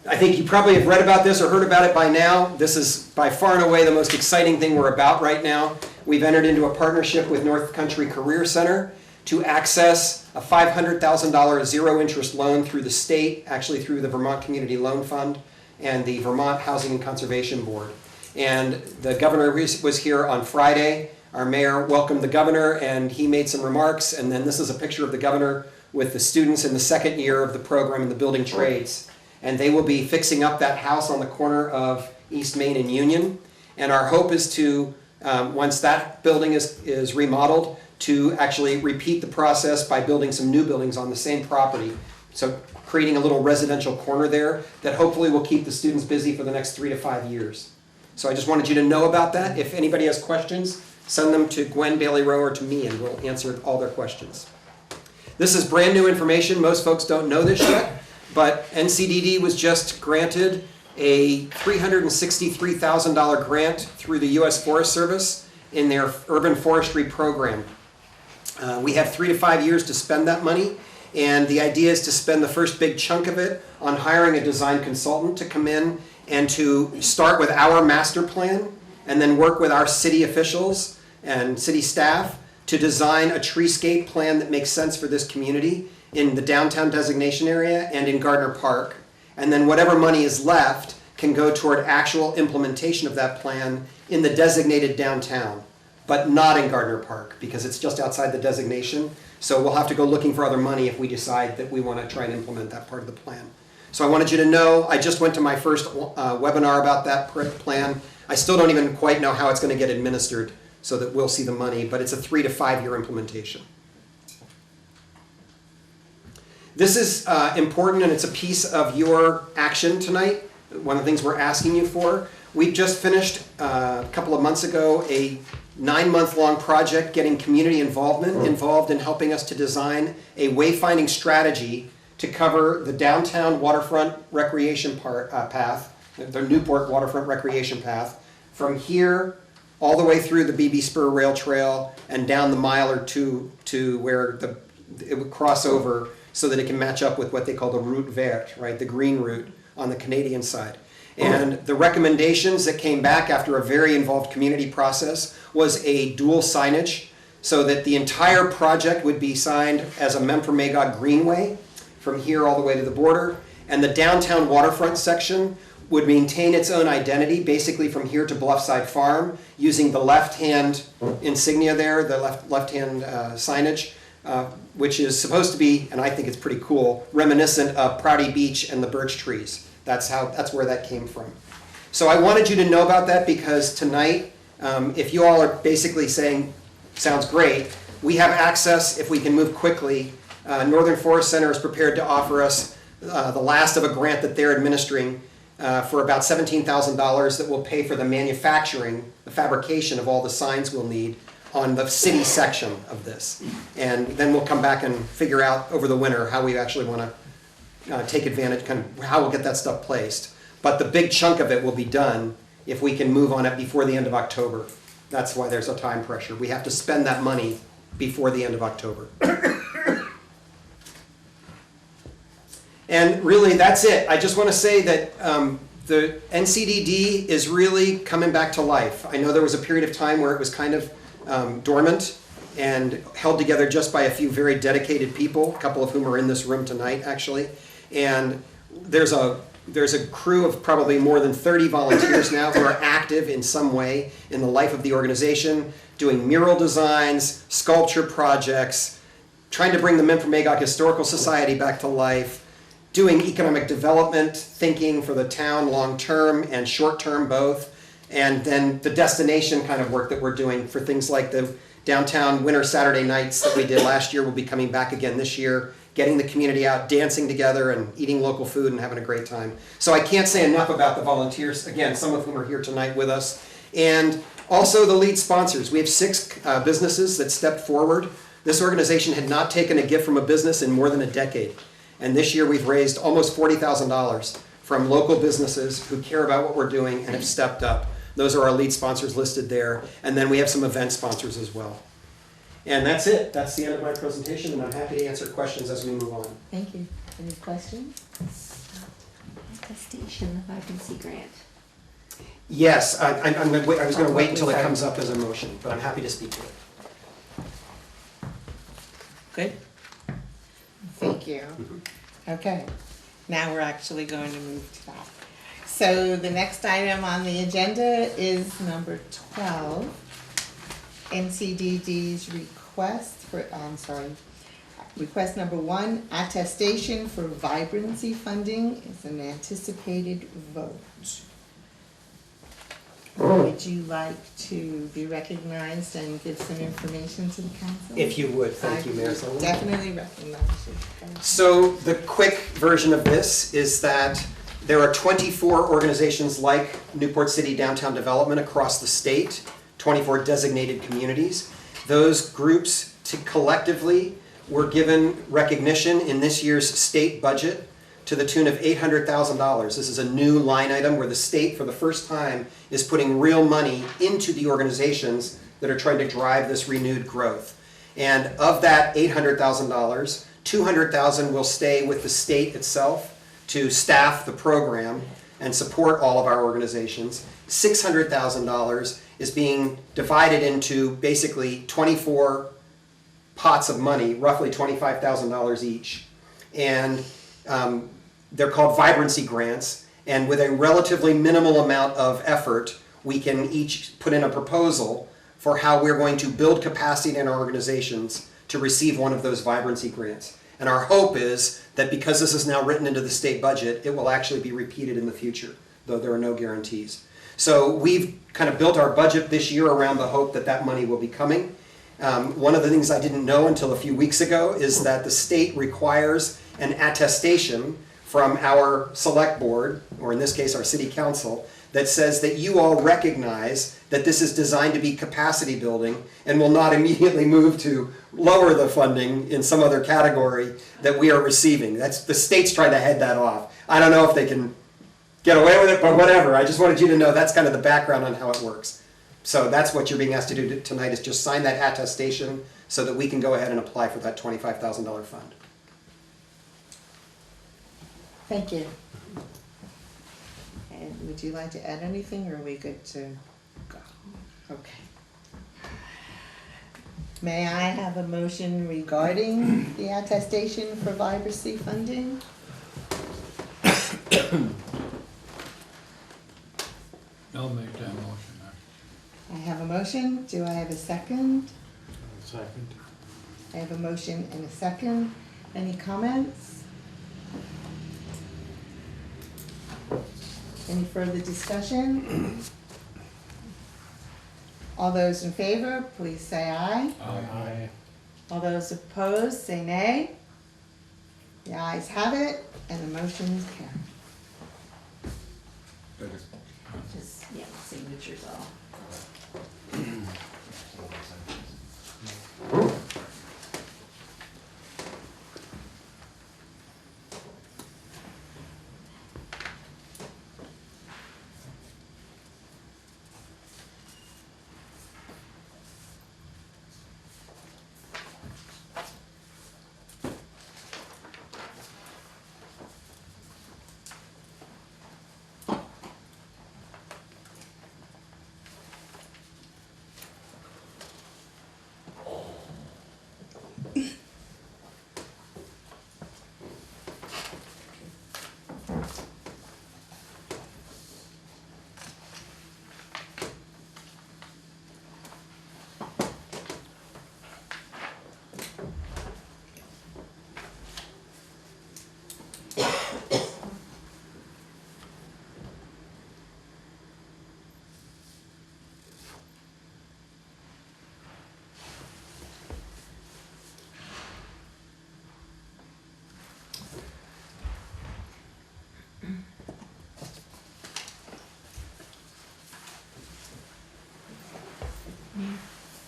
I think you probably have read about this or heard about it by now. This is by far and away the most exciting thing we're about right now. We've entered into a partnership with North Country Career Center to access a $500,000 zero-interest loan through the state, actually through the Vermont Community Loan Fund and the Vermont Housing and Conservation Board. And the governor was here on Friday. Our mayor welcomed the governor, and he made some remarks. And then this is a picture of the governor with the students in the second year of the program in the building trades. And they will be fixing up that house on the corner of East Main and Union. And our hope is to, once that building is remodeled, to actually repeat the process by building some new buildings on the same property. So creating a little residential corner there that hopefully will keep the students busy for the next 3 to 5 years. So I just wanted you to know about that. If anybody has questions, send them to Gwen Bailey Rowe or to me, and we'll answer all their questions. This is brand new information. Most folks don't know this yet, but NCDD was just granted a $363,000 grant through the U.S. Forest Service in their urban forestry program. We have 3 to 5 years to spend that money, and the idea is to spend the first big chunk of it on hiring a design consultant to come in and to start with our master plan and then work with our city officials and city staff to design a treescape plan that makes sense for this community in the downtown designation area and in Gardner Park. And then whatever money is left can go toward actual implementation of that plan in the designated downtown. but not in Gardner Park because it's just outside the designation. So we'll have to go looking for other money if we decide that we want to try and implement that part of the plan. So I wanted you to know, I just went to my first webinar about that plan. I still don't even quite know how it's going to get administered so that we'll see the money, but it's a 3 to 5 year implementation. This is important, and it's a piece of your action tonight. One of the things we're asking you for. We just finished a couple of months ago a 9-month-long project getting community involved in helping us to design a wayfinding strategy to cover the downtown waterfront recreation path, the Newport waterfront recreation path, from here all the way through the BB Spur Rail Trail and down the mile or two to where it would cross over so that it can match up with what they call the route verte, right, the green route on the Canadian side. And the recommendations that came back after a very involved community process was a dual signage so that the entire project would be signed as a Memphremagog Greenway from here all the way to the border. And the downtown waterfront section would maintain its own identity, basically from here to Bluffside Farm, using the left-hand insignia there, the left-hand signage, which is supposed to be, and I think it's pretty cool, reminiscent of Prouty Beach and the birch trees. That's where that came from. So I wanted you to know about that because tonight, if you all are basically saying, sounds great, we have access if we can move quickly. Northern Forest Center is prepared to offer us the last of a grant that they're administering for about $17,000 that will pay for the manufacturing, the fabrication of all the signs we'll need on the city section of this. And then we'll come back and figure out over the winter how we actually want to take advantage, kind of how we'll get that stuff placed. But the big chunk of it will be done if we can move on it before the end of October. That's why there's a time pressure. We have to spend that money before the end of October. And really, that's it. I just want to say that the NCDD is really coming back to life. I know there was a period of time where it was kind of dormant and held together just by a few very dedicated people, a couple of whom are in this room tonight, actually. And there's a crew of probably more than 30 volunteers now who are active in some way in the life of the organization, doing mural designs, sculpture projects, trying to bring the Memphremagog Historical Society back to life, doing economic development thinking for the town long-term and short-term both, and then the destination kind of work that we're doing for things like the downtown winter Saturday nights that we did last year will be coming back again this year, getting the community out, dancing together and eating local food and having a great time. So I can't say enough about the volunteers, again, some of whom are here tonight with us. And also the lead sponsors. We have 6 businesses that stepped forward. This organization had not taken a gift from a business in more than a decade. And this year we've raised almost $40,000 from local businesses who care about what we're doing and have stepped up. Those are our lead sponsors listed there. And then we have some event sponsors as well. And that's it. That's the end of my presentation, and I'm happy to answer questions as we move on. Thank you. Any questions? Attestation of vibrancy grant. Yes, I was going to wait until it comes up as a motion, but I'm happy to speak to it. Good? Thank you. Okay, now we're actually going to move to that. So the next item on the agenda is number 12. NCDD's request request number 1, attestation for vibrancy funding is an anticipated vote. Would you like to be recognized and give some information to the council? If you would, thank you, Mayor Sullivan. Definitely recognize you. So the quick version of this is that there are 24 organizations like Newport City Downtown Development across the state, 24 designated communities. Those groups collectively were given recognition in this year's state budget to the tune of $800,000. This is a new line item where the state, for the first time, is putting real money into the organizations that are trying to drive this renewed growth. And of that $800,000, $200,000 will stay with the state itself to staff the program and support all of our organizations. $600,000 is being divided into basically 24 pots of money, roughly $25,000 each. And they're called vibrancy grants. And with a relatively minimal amount of effort, we can each put in a proposal for how we're going to build capacity in our organizations to receive one of those vibrancy grants. And our hope is that because this is now written into the state budget, it will actually be repeated in the future, though there are no guarantees. So we've kind of built our budget this year around the hope that that money will be coming. One of the things I didn't know until a few weeks ago is that the state requires an attestation from our select board, or in this case our city council, that says that you all recognize that this is designed to be capacity building and will not immediately move to lower the funding in some other category that we are receiving. That's, the state's trying to head that off. I don't know if they can get away with it, but whatever. I just wanted you to know that's kind of the background on how it works. So that's what you're being asked to do tonight, is just sign that attestation so that we can go ahead and apply for that $25,000 fund. Thank you. And would you like to add anything, or are we good to go? Okay. May I have a motion regarding the attestation for vibrancy funding? I'll make that motion. I have a motion. Do I have a second? Second. I have a motion and a second. Any comments? Any further discussion? All those in favor, please say aye. Aye. All those opposed, say nay. The ayes have it, and the motion is carried. Just, yeah, signatures all.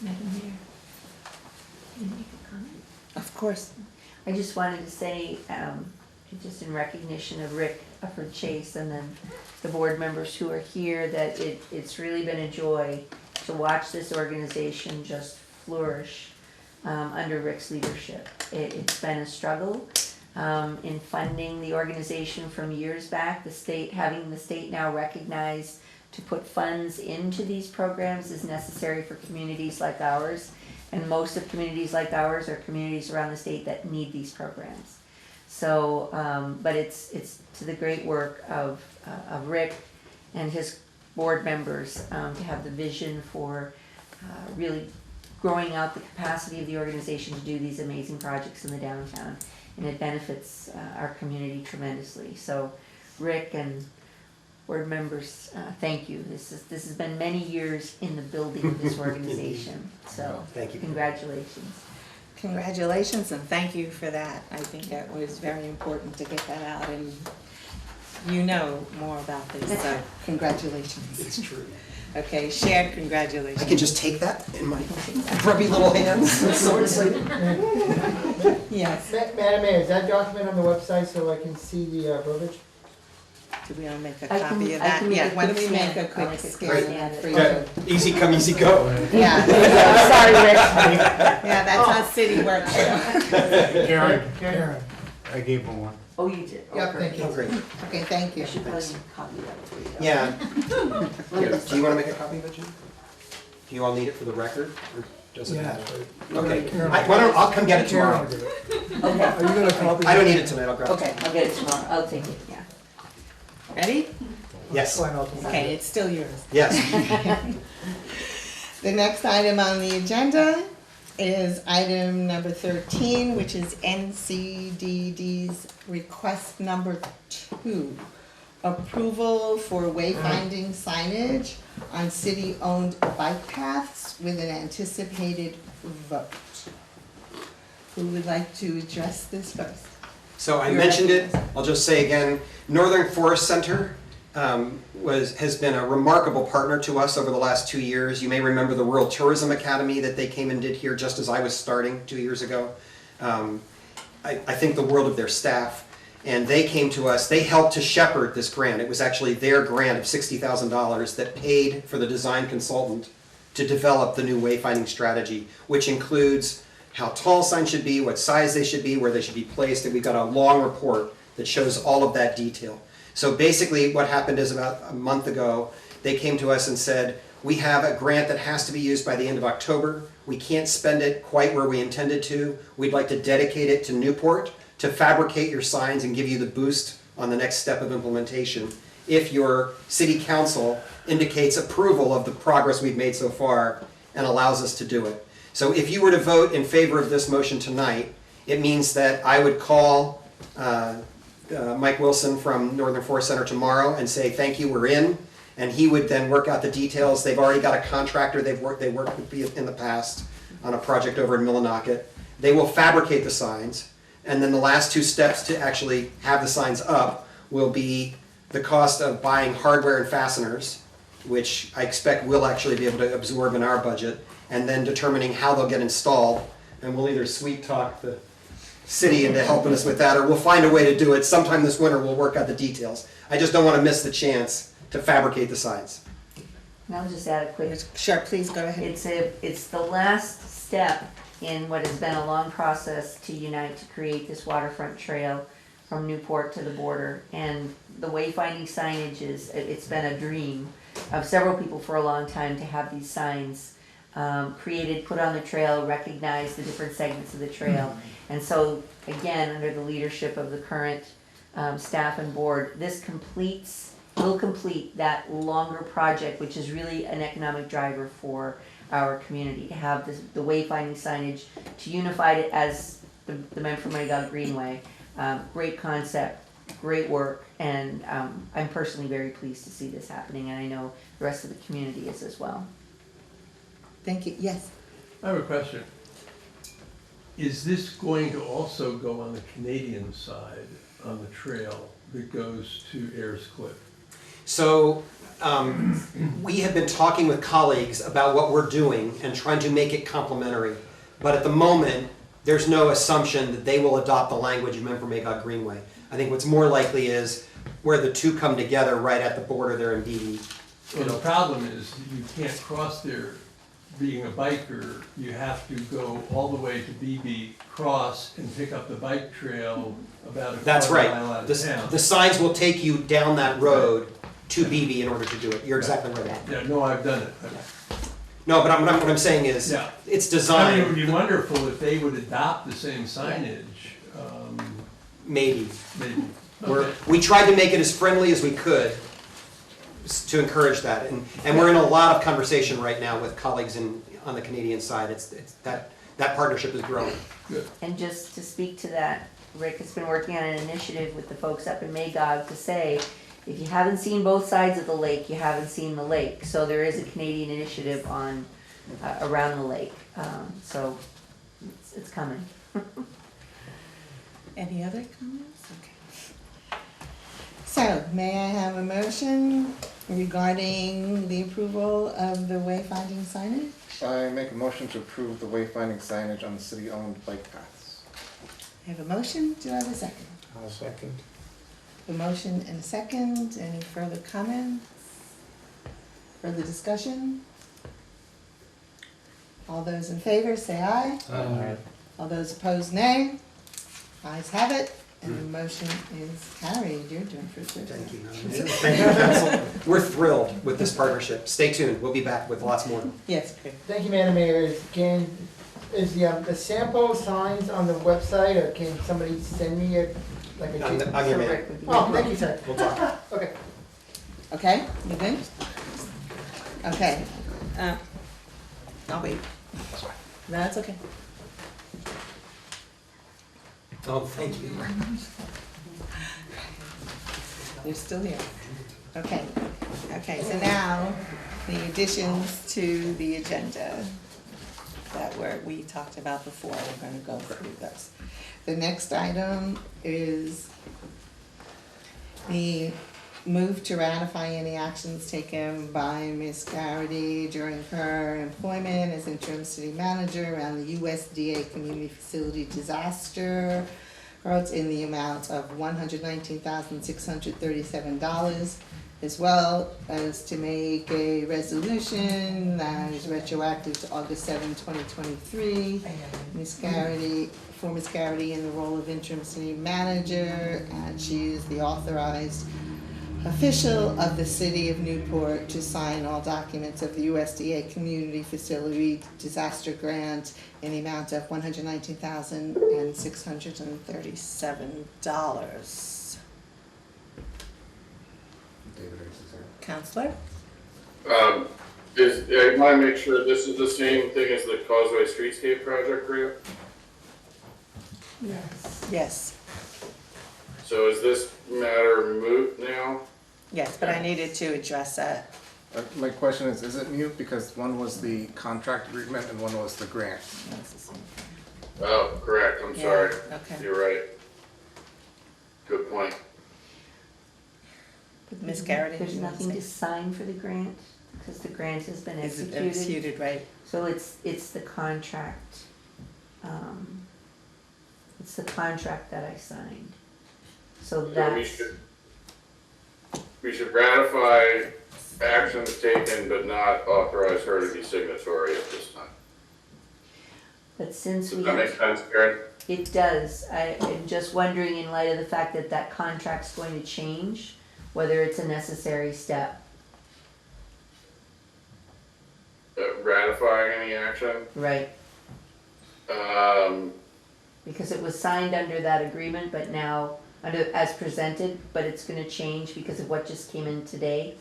Madam Mayor, can I make a comment? Of course. I just wanted to say, just in recognition of Rick Ufford Chase and then the board members who are here, that it's really been a joy to watch this organization just flourish under Rick's leadership. It's been a struggle in funding the organization from years back. Having the state now recognize to put funds into these programs is necessary for communities like ours. And most of communities like ours are communities around the state that need these programs. So, but it's to the great work of Rick and his board members to have the vision for really growing out the capacity of the organization to do these amazing projects in the downtown. And it benefits our community tremendously. So Rick and board members, thank you. This has been many years in the building of this organization. So Thank you. Congratulations. Congratulations, and thank you for that. I think that was very important to get that out, and you know more about this, so congratulations. It's true. Okay, shared congratulations. I can just take that in my grubby little hands. I'm so excited. Yes. Madam Mayor, is that document on the website so I can see the verbiage? Do we want to make a I copy can- of I that? can make Yeah, a why don't quick we make scan. a quick I'll scan Great. of that for you? Yeah, easy come, easy go. Yeah. Sorry, Rick. Yeah, that's not city work. Karen, I gave him one. Oh, you did? Yeah, thank you. Oh, great. Okay, thank you. I should probably copy that for you. Yeah. Do you want to make a copy of it, Jim? Do you all need it for the record, or does it matter? Okay. I'll come get it tomorrow. Okay. Are you gonna copy? I don't need it tonight, I'll grab it. Okay, I'll get it tomorrow. I'll take it, yeah. Ready? Yes. Okay, it's still yours. Yes. The next item on the agenda is item number 13, which is NCDD's request number 2. Approval for wayfinding signage on city-owned bike paths with an anticipated vote. Who would like to address this first? So I mentioned it, I'll just say again, Northern Forest Center has been a remarkable partner to us over the last 2 years. You may remember the Rural Tourism Academy that they came and did here just as I was starting 2 years ago. I think the world of their staff. And they came to us, they helped to shepherd this grant. It was actually their grant of $60,000 that paid for the design consultant to develop the new wayfinding strategy, which includes how tall signs should be, what size they should be, where they should be placed, and we've got a long report that shows all of that detail. So basically what happened is about a month ago, they came to us and said, we have a grant that has to be used by the end of October. We can't spend it quite where we intended to. We'd like to dedicate it to Newport to fabricate your signs and give you the boost on the next step of implementation if your city council indicates approval of the progress we've made so far and allows us to do it. So if you were to vote in favor of this motion tonight, it means that I would call Mike Wilson from Northern Forest Center tomorrow and say, thank you, we're in. And he would then work out the details. They've already got a contractor they worked with me in the past on a project over in Millinocket. They will fabricate the signs. And then the last 2 steps to actually have the signs up will be the cost of buying hardware and fasteners, which I expect we'll actually be able to absorb in our budget, and then determining how they'll get installed. And we'll either sweet talk the city into helping us with that, or we'll find a way to do it. Sometime this winter we'll work out the details. I just don't want to miss the chance to fabricate the signs. And I'll just add a quick. Sure, please go ahead. It's the last step in what has been a long process to unite to create this waterfront trail from Newport to the border. And the wayfinding signage it's been a dream of several people for a long time to have these signs created, put on the trail, recognize the different segments of the trail. And so, again, under the leadership of the current staff and board, this will complete that longer project, which is really an economic driver for our community, to have the wayfinding signage, to unify it as the Memphremagog Greenway. Great concept, great work, and I'm personally very pleased to see this happening, and I know the rest of the community is as well. Thank you. Yes? I have a question. Is this going to also go on the Canadian side on the trail that goes to Ayers Cliff? So we have been talking with colleagues about what we're doing and trying to make it complementary. But at the moment, there's no assumption that they will adopt the language of Memphremagog Greenway. I think what's more likely is where the two come together right at the border there in BB. Well, the problem is you can't cross there being a biker. You have to go all the way to BB, cross, and pick up the bike trail about a That's quarter right. mile out of town. The signs will take you down that road to BB in order to do it. You're exactly right. Yeah, no, I've done it. No, but what I'm saying is, Yeah. it's I designed. mean, it would be wonderful if they would adopt the same signage. Maybe. Maybe. Okay. We tried to make it as friendly as we could to encourage that, and we're in a lot of conversation right now with colleagues on the Canadian side. It's that partnership is growing. Good. And just to speak to that, Rick has been working on an initiative with the folks up in Magog to say, if you haven't seen both sides of the lake, you haven't seen the lake. So there is a Canadian initiative on around the lake. So it's coming. Any other comments? Okay. So, may I have a motion regarding the approval of the wayfinding signage? I make a motion to approve the wayfinding signage on the city-owned bike paths. I have a motion. Do I have a second? I'll second. A motion and a second. Any further comments? Further discussion? All those in favor say aye. Aye. All those opposed, nay. Ayes have it, and the motion is carried. You're doing pretty good. Thank you. Thank you, Council. We're thrilled with this partnership. Stay tuned. We'll be back with lots more. Yes, great. Thank you, Madam Mayor. Again, is the sample signs on the website, or can somebody send me a I'm your man. Oh, thank you, sir. We'll talk. Okay. Okay, you good? Okay. I'll wait. That's fine. That's okay. Oh, thank you. You're still here. Okay. Okay, so now the additions to the agenda that we talked about before, we're gonna go through those. The next item is the move to ratify any actions taken by Ms. Garrity during her employment as interim city manager around the USDA Community Facility Disaster grants in the amount of $119,637, as well as to make a resolution that is retroactive to August 7, 2023. Ms. Garrity, for Ms. Garrity in the role of interim city manager, and she is the authorized official of the city of Newport to sign all documents of the USDA Community Facility Disaster Grant in the amount of $119,637. David Reese is here. Counselor? I want to make sure this is the same thing as the Causeway Streetscape project grant. Yes. So is this matter moot now? Yes, but I needed to address that. My question is it mute because one was the contract agreement and one was the grant? That's the same thing. Oh, correct, I'm Yeah, sorry. okay. You're right. Good point. Ms. Garrity? There's nothing to sign for the grant, because the grant has been Is it executed. executed, right? So it's the contract, it's the contract that I signed. So So that's, we should ratify actions taken but not authorize her to be signatory at this time. but since Does we. that make sense, Karen? It does. I am just wondering, in light of the fact that that contract's going to change, whether it's a necessary step. Ratifying any action? Right. Because it was signed under that agreement, but now, as presented, but it's gonna change because of what just came in today.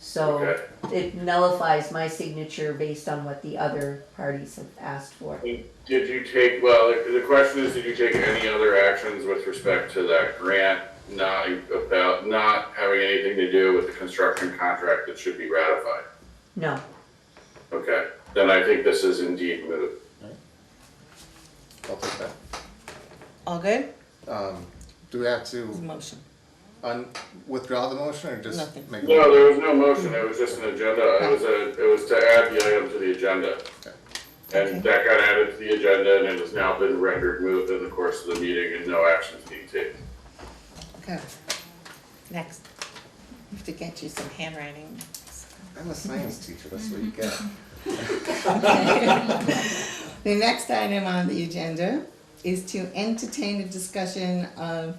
So Okay. it nullifies my signature based on what the other parties have asked for. Did you take, well, the question is, did you take any other actions with respect to that grant, not having anything to do with the construction contract that should be ratified? No. Okay, then I think this is indeed moot. I'll take that. All good? Do we have It's a to motion. withdraw the motion or just Nothing. make? No, there was no motion, it was just an agenda, it was to add the item to the agenda. Okay. And that got added to the agenda and it has now been rendered moot in the course of the meeting and no action is being taken. Okay. Next. I have to get you some handwriting. I'm a science teacher, that's what you get. The next item on the agenda is to entertain a discussion of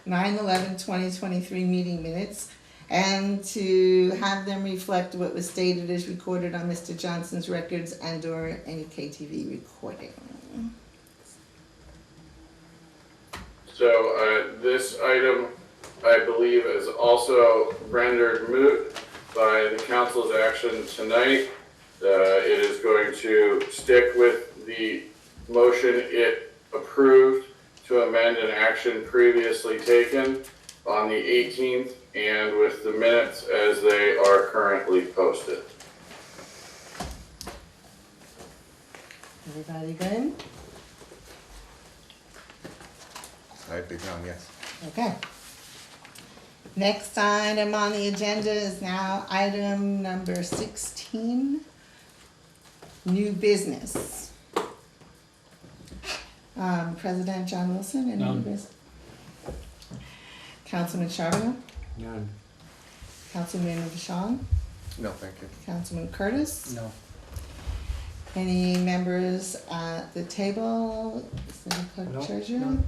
9/11/2023 meeting minutes and to have them reflect what was stated as recorded on Mr. Johnson's records and/or NEK-TV recording. So this item, I believe, is also rendered moot by the council's action tonight. It is going to stick with the motion it approved to amend an action previously taken on the 18th and with the minutes as they are currently posted. Everybody good? I'd be down, yes. Okay. Next item on the agenda is now item number 16, new business. President John Wilson, any new None. business? Councilman Charbonneau? None. Councilman Vachon? No, thank you. Councilman Curtis? No. Any members at the table? City Clerk No, Treasurer? none.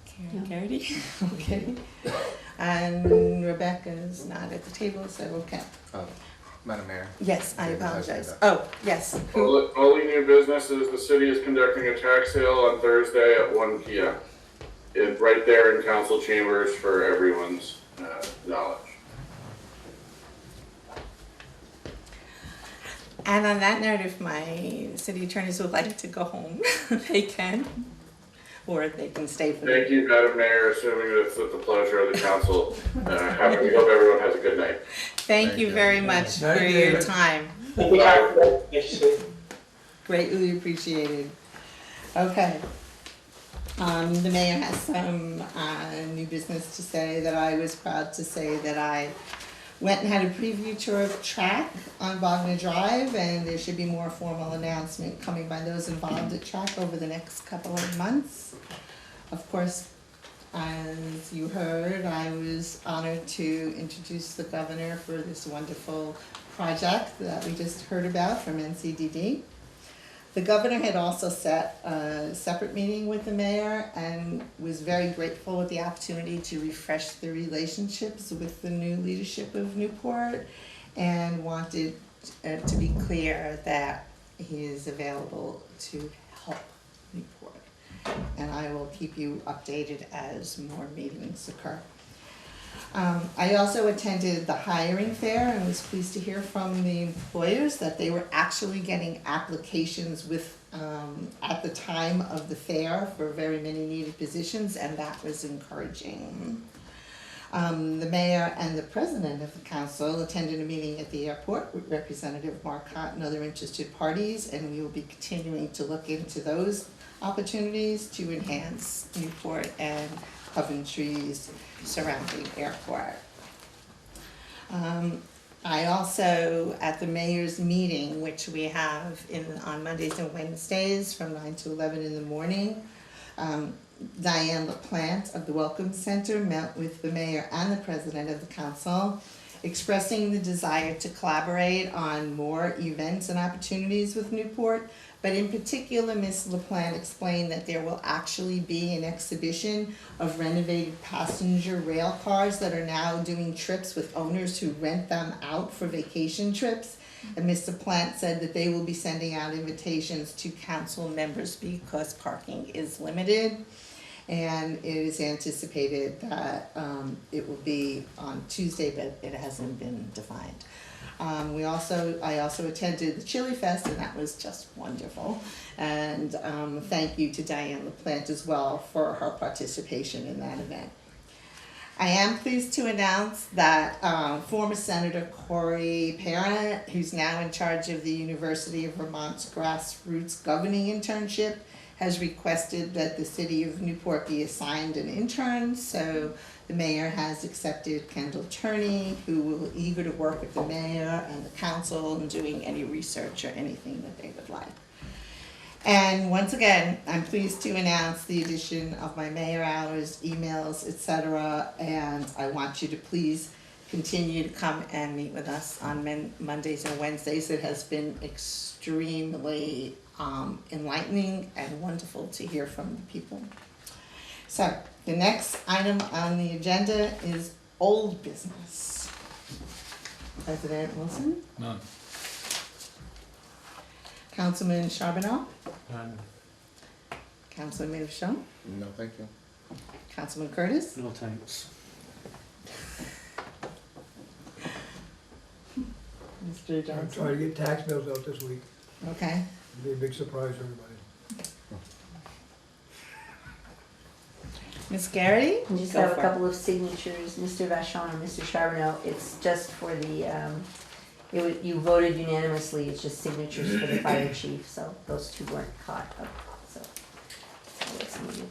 Karen Garrity? Okay. And Rebecca's not at the table, so okay. Madam Mayor. Yes, I David has apologize. that. Oh, yes. Who? Only new business is the city is conducting a tax sale on Thursday at 1 p.m. Right there in council chambers for everyone's knowledge. And on that note, if my city attorneys would like to go home, they can, or they can stay for the. Thank you, Madam Mayor, assuming that's at the pleasure of the council. We hope everyone has a good night. Thank you very much Night, for your David. time. Greatly appreciated. Okay. The mayor has some new business to say that I was proud to say that I went and had a preview tour of track on Wagner Drive, and there should be more formal announcement coming by those involved at track over the next couple of months. Of course, as you heard, I was honored to introduce the governor for this wonderful project that we just heard about from NCDD. The governor had also set a separate meeting with the mayor and was very grateful with the opportunity to refresh the relationships with the new leadership of Newport, and wanted to be clear that he is available to help Newport. And I will keep you updated as more meetings occur. I also attended the hiring fair and was pleased to hear from the employers that they were actually getting applications with, at the time of the fair for very many needed positions, and that was encouraging. The mayor and the president of the council attended a meeting at the airport with Representative Marcotte and other interested parties, and we will be continuing to look into those opportunities to enhance Newport and Coventry's surrounding airport. I also, at the mayor's meeting, which we have on Mondays and Wednesdays from 9 to 11 in the morning, Diane LaPlante of the Welcome Center met with the mayor and the president of the council, expressing the desire to collaborate on more events and opportunities with Newport. But in particular, Ms. LaPlante explained that there will actually be an exhibition of renovated passenger rail cars that are now doing trips with owners who rent them out for vacation trips. And Ms. LaPlante said that they will be sending out invitations to council members because parking is limited. And it is anticipated that it will be on Tuesday, but it hasn't been defined. I also attended the Chili Fest, and that was just wonderful. And thank you to Diane LaPlante as well for her participation in that event. I am pleased to announce that former Senator Corey Parent, who's now in charge of the University of Vermont's Grassroots Governing Internship, has requested that the city of Newport be assigned an intern. So the mayor has accepted Kendall Turney, who will be eager to work with the mayor and the council in doing any research or anything that they would like. And once again, I'm pleased to announce the addition of my mayor hours, emails, etc. And I want you to please continue to come and meet with us on Mondays and Wednesdays. It has been extremely enlightening and wonderful to hear from the people. So the next item on the agenda is old business. President Wilson? None. Councilman Charbonneau? None. Councilman Michon? No, thank you. Councilman Curtis? No thanks. Mr. I'm Johnson? trying to get tax bills out this week. Okay. It'll be a big surprise for everybody. Ms. Garrity? We just Go have a for it. couple of signatures, Mr. Vachon and Mr. Charbonneau. It's just for the, you voted unanimously, it's just signatures for the fire chief, so those two weren't caught up, so. That's all that's needed.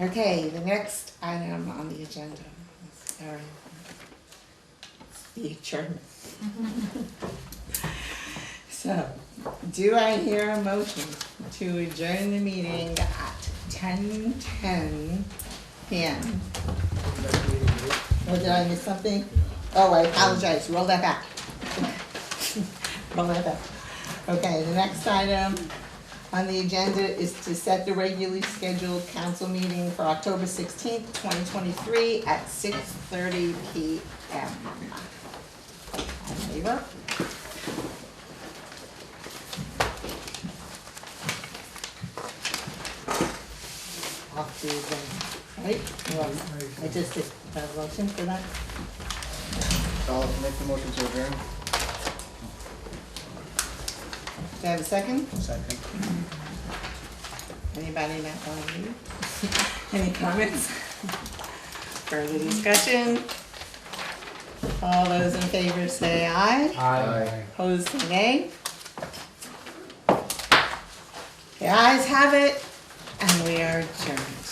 Okay, the next item on the agenda is the adjournment. So, do I hear a motion to adjourn the meeting at 10:10 p.m.? Oh, did I miss something? Oh, I apologize, roll that back. Roll that back. Okay, the next item on the agenda is to set the regularly scheduled council meeting for October 16th, 2023 at 6:30 p.m. All in favor? Off to the, right? I just did a motion for that. I'll make the motion to adjourn. Do I have a second? Second. Anybody not want to leave? Any comments? Further discussion? All those in favor say aye. Aye. Opposed say nay. The ayes have it, and we are adjourned.